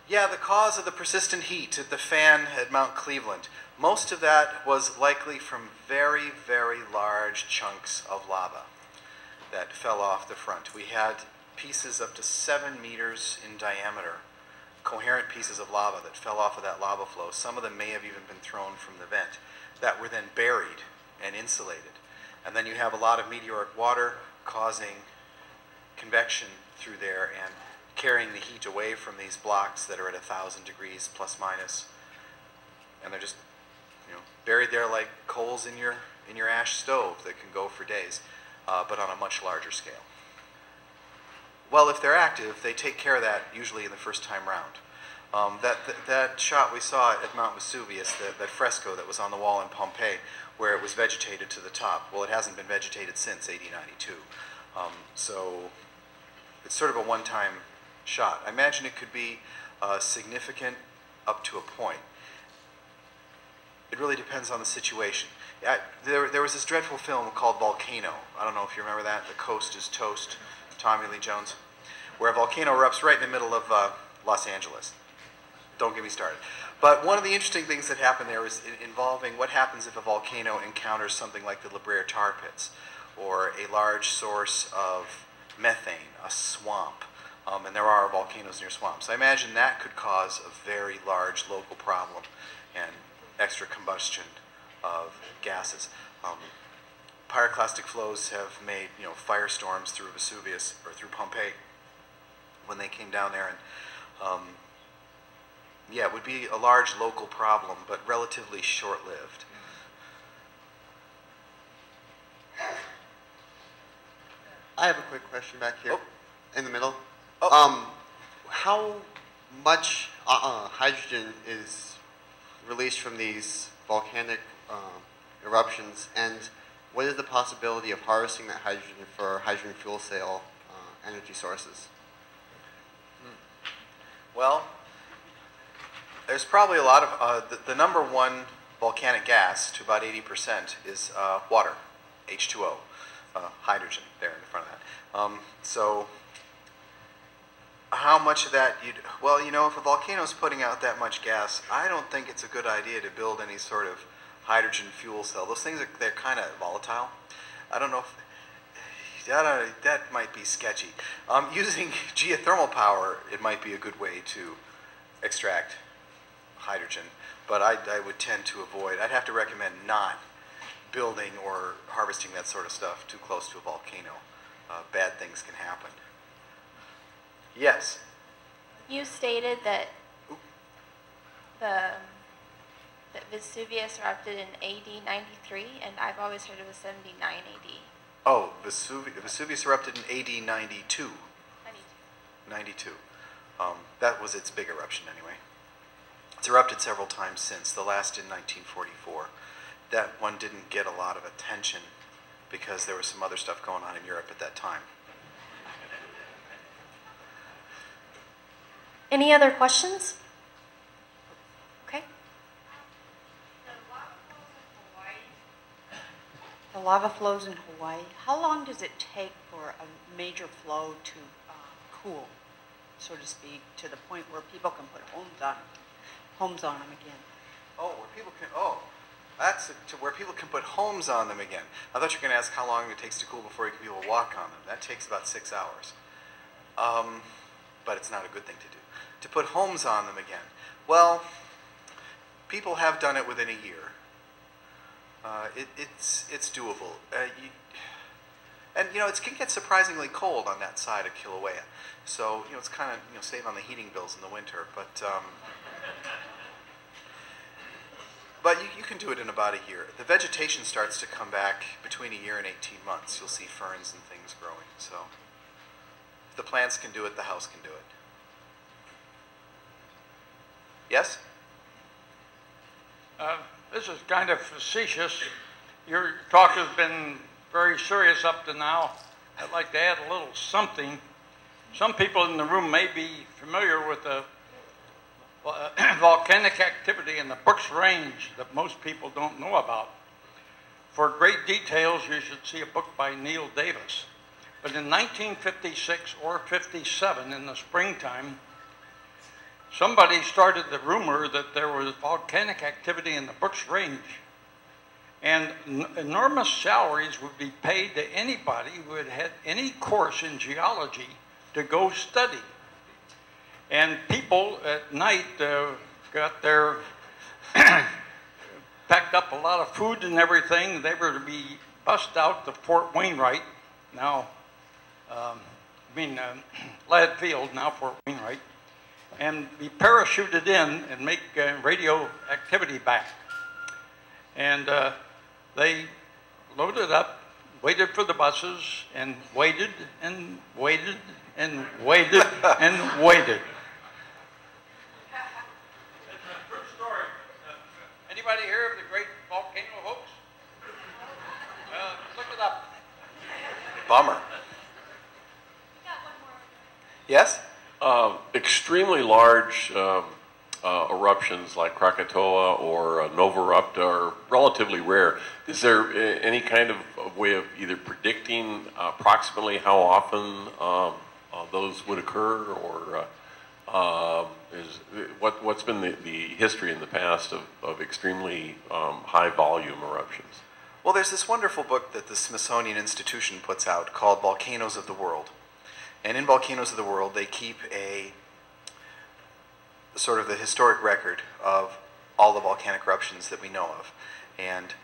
Yeah, the cause of the persistent heat at the fan at Mount Cleveland. Most of that was likely from very, very large chunks of lava that fell off the front. We had pieces up to 7 meters in diameter coherent pieces of lava that fell off of that lava flow. Some of them may have even been thrown from the vent that were then buried and insulated. And then you have a lot of meteoric water causing convection through there and carrying the heat away from these blocks that are at 1,000 degrees plus minus. And they're just, buried there like coals in your ash stove that can go for days, but on a much larger scale. Well, if they're active, they take care of that usually in the first time round. That shot we saw at Mount Vesuvius, that fresco that was on the wall in Pompeii, where it was vegetated to the top, well, it hasn't been vegetated since AD 92. So it's sort of a one-time shot. I imagine it could be significant up to a point. It really depends on the situation. There was this dreadful film called Volcano. I don't know if you remember that. The Coast is Toast, Tommy Lee Jones, where a volcano erupts right in the middle of Los Angeles. Don't get me started. But one of the interesting things that happened there was involving what happens if a volcano encounters something like the La Brea tar pits, or a large source of methane, a swamp. And there are volcanoes near swamps. I imagine that could cause a very large local problem and extra combustion of gases. Pyroclastic flows have made firestorms through Vesuvius or through Pompeii when they came down there, and yeah, it would be a large local problem, but relatively short-lived. I have a quick question back here in the middle. Oh. How much hydrogen is released from these volcanic eruptions, and what is the possibility of harvesting that hydrogen for hydrogen fuel cell energy sources? Well, there's probably a lot of, the number one volcanic gas, to about 80%, is water, H2O, hydrogen there in front of that. So how much of that well, if a volcano is putting out that much gas, I don't think it's a good idea to build any sort of hydrogen fuel cell. Those things, they're kind of volatile. I don't know if, that might be sketchy. Using geothermal power, it might be a good way to extract hydrogen, but I would tend to avoid. I'd have to recommend not building or harvesting that sort of stuff too close to a volcano. Bad things can happen. Yes? You stated that that Vesuvius erupted in AD 93, and I've always heard it was 79 AD. Oh, Vesuvius erupted in AD 92. 92. That was its big eruption anyway. It's erupted several times since, the last in 1944. That one didn't get a lot of attention because there was some other stuff going on in Europe at that time. Any other questions? Okay. The lava flows in Hawaii, how long does it take for a major flow to cool, so to speak, to the point where people can put homes on them again? Oh, where people can, that's to where people can put homes on them again. I thought you were going to ask how long it takes to cool before you can be able to walk on them. That takes about 6 hours. But it's not a good thing to do. To put homes on them again. Well, people have done it within a year. It's doable. And it can get surprisingly cold on that side of Kilauea. So, it's kind of, save on the heating bills in the winter. But you can do it in about a year. The vegetation starts to come back between a year and 18 months. You'll see ferns and things growing. So if the plants can do it, the house can do it. Yes? This is kind of facetious. Your talk has been very serious up to now. I'd like to add a little something. Some people in the room may be familiar with the volcanic activity in the Brooks Range that most people don't know about. For great details, you should see a book by Neil Davis. But in 1956 or 57, in the springtime, somebody started the rumor that there was volcanic activity in the Brooks Range, and enormous salaries would be paid to anybody who had had any course in geology to go study. And people at night got their packed up a lot of food and everything. They were to be bussed out to Fort Wainwright, now, Ladd Field, now Fort Wainwright, and be parachuted in and make radio activity back. And they loaded up, waited for the buses, and waited and waited and waited and waited. True story. Anybody hear of the great volcano hoax? Look it up. Bummer. Yes? Extremely large eruptions like Krakatoa or Nova Erupt are relatively rare. Is there any kind of way of either predicting approximately how often those would occur, or what's been the history in the past of extremely high volume eruptions? Well, there's this wonderful book that the Smithsonian Institution puts out called Volcanoes of the World. And in Volcanoes of the World, they keep a sort of the historic record of all the volcanic eruptions that we know of. And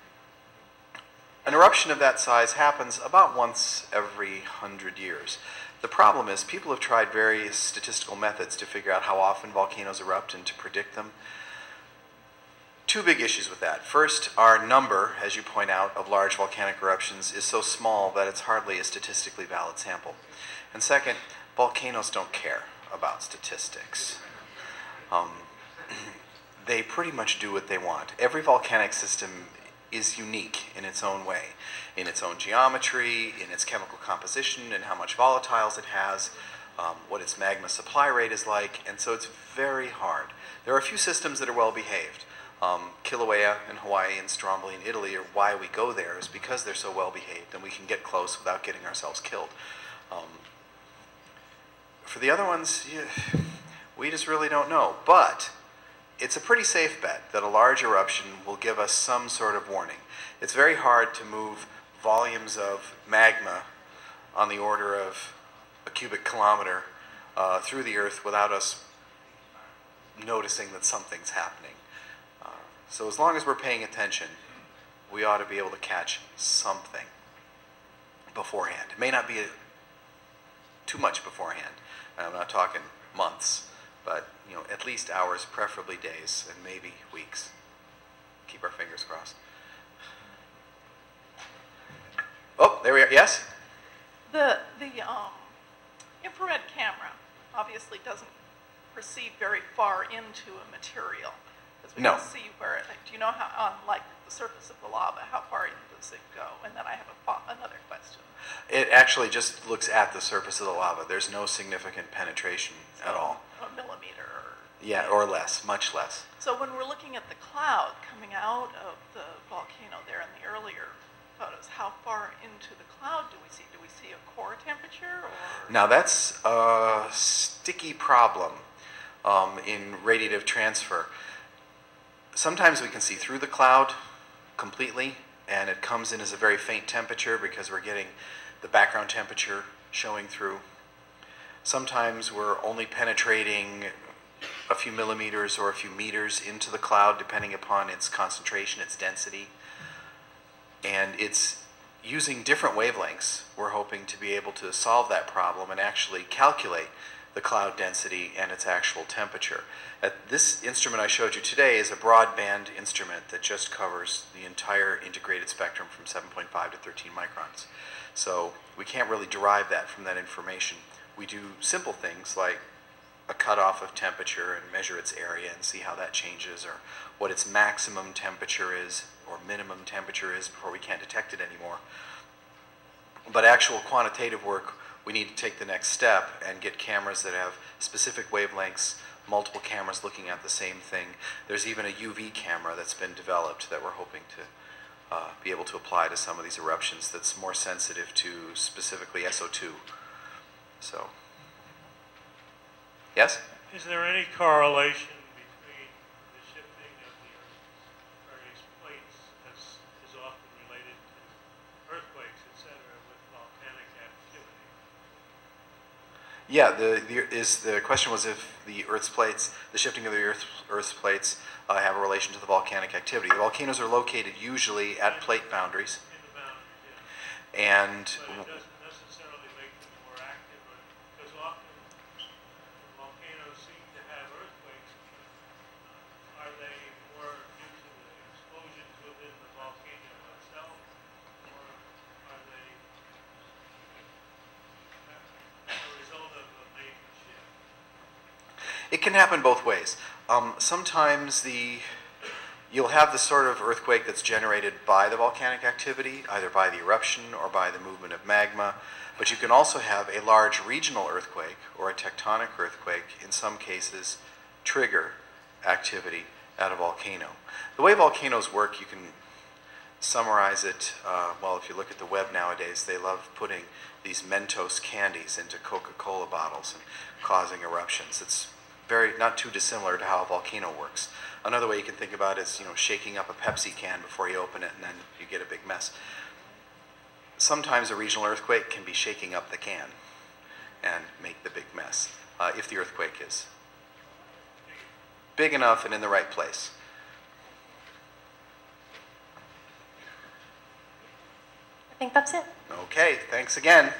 an eruption of that size happens about once every 100 years. The problem is people have tried various statistical methods to figure out how often volcanoes erupt and to predict them. Two big issues with that. First, our number, as you point out, of large volcanic eruptions is so small that it's hardly a statistically valid sample. And second, volcanoes don't care about statistics. They pretty much do what they want. Every volcanic system is unique in its own way, in its own geometry, in its chemical composition, and how much volatiles it has, what its magma supply rate is like, and so it's very hard. There are a few systems that are well behaved. Kilauea in Hawaii and Stromboli in Italy are why we go there, is because they're so well behaved and we can get close without getting ourselves killed. For the other ones, we just really don't know. But it's a pretty safe bet that a large eruption will give us some sort of warning. It's very hard to move volumes of magma on the order of a cubic kilometer through the earth without us noticing that something's happening. So as long as we're paying attention, we ought to be able to catch something beforehand. It may not be too much beforehand. I'm not talking months, but at least hours, preferably days, and maybe weeks. Keep our fingers crossed. Oh, there we are. Yes? The infrared camera obviously doesn't perceive very far into a material. Because we No. can see where it, do you know how, on like the surface of the lava, how far in does it go? And then I have another question. It actually just looks at the surface of the lava. There's no significant penetration at all. A millimeter or... Yeah, or less, much less. So when we're looking at the cloud coming out of the volcano there in the earlier photos, how far into the cloud do we see? Do we see a core temperature? Or? Now that's a sticky problem in radiative transfer. Sometimes we can see through the cloud completely, and it comes in as a very faint temperature because we're getting the background temperature showing through. Sometimes we're only penetrating a few millimeters or a few meters into the cloud depending upon its concentration, its density. And it's using different wavelengths we're hoping to be able to solve that problem and actually calculate the cloud density and its actual temperature. This instrument I showed you today is a broadband instrument that just covers the entire integrated spectrum from 7.5 to 13 microns. So we can't really derive that from that information. We do simple things like a cutoff of temperature and measure its area and see how that changes, or what its maximum temperature is or minimum temperature is before we can't detect it anymore. But actual quantitative work, we need to take the next step and get cameras that have specific wavelengths, multiple cameras looking at the same thing. There's even a UV camera that's been developed that we're hoping to be able to apply to some of these eruptions that's more sensitive to specifically SO2. So, yes? Is there any correlation between the shifting of the Earth's various plates, as is often related to earthquakes, etc., with volcanic activity? Yeah, the question was if the Earth's plates, the shifting of the Earth's plates, have a relation to the volcanic activity. The volcanoes are located usually at plate boundaries, In the boundaries, and but it doesn't necessarily make them more active, because often volcanoes seem to have earthquakes. Are they more due to the explosions within the volcano itself, or are they a result of a major shift? it can happen both ways. Sometimes you'll have the sort of earthquake that's generated by the volcanic activity, either by the eruption or by the movement of magma, but you can also have a large regional earthquake or a tectonic earthquake, in some cases, trigger activity at a volcano. The way volcanoes work, you can summarize it, well, if you look at the web nowadays, they love putting these Mentos candies into Coca-Cola bottles and causing eruptions. It's not too dissimilar to how a volcano works. Another way you can think about it is, shaking up a Pepsi can before you open it, and then you get a big mess. Sometimes a regional earthquake can be shaking up the can and make the big mess, if the earthquake is big enough and in the right place. I think that's it. Okay, thanks again.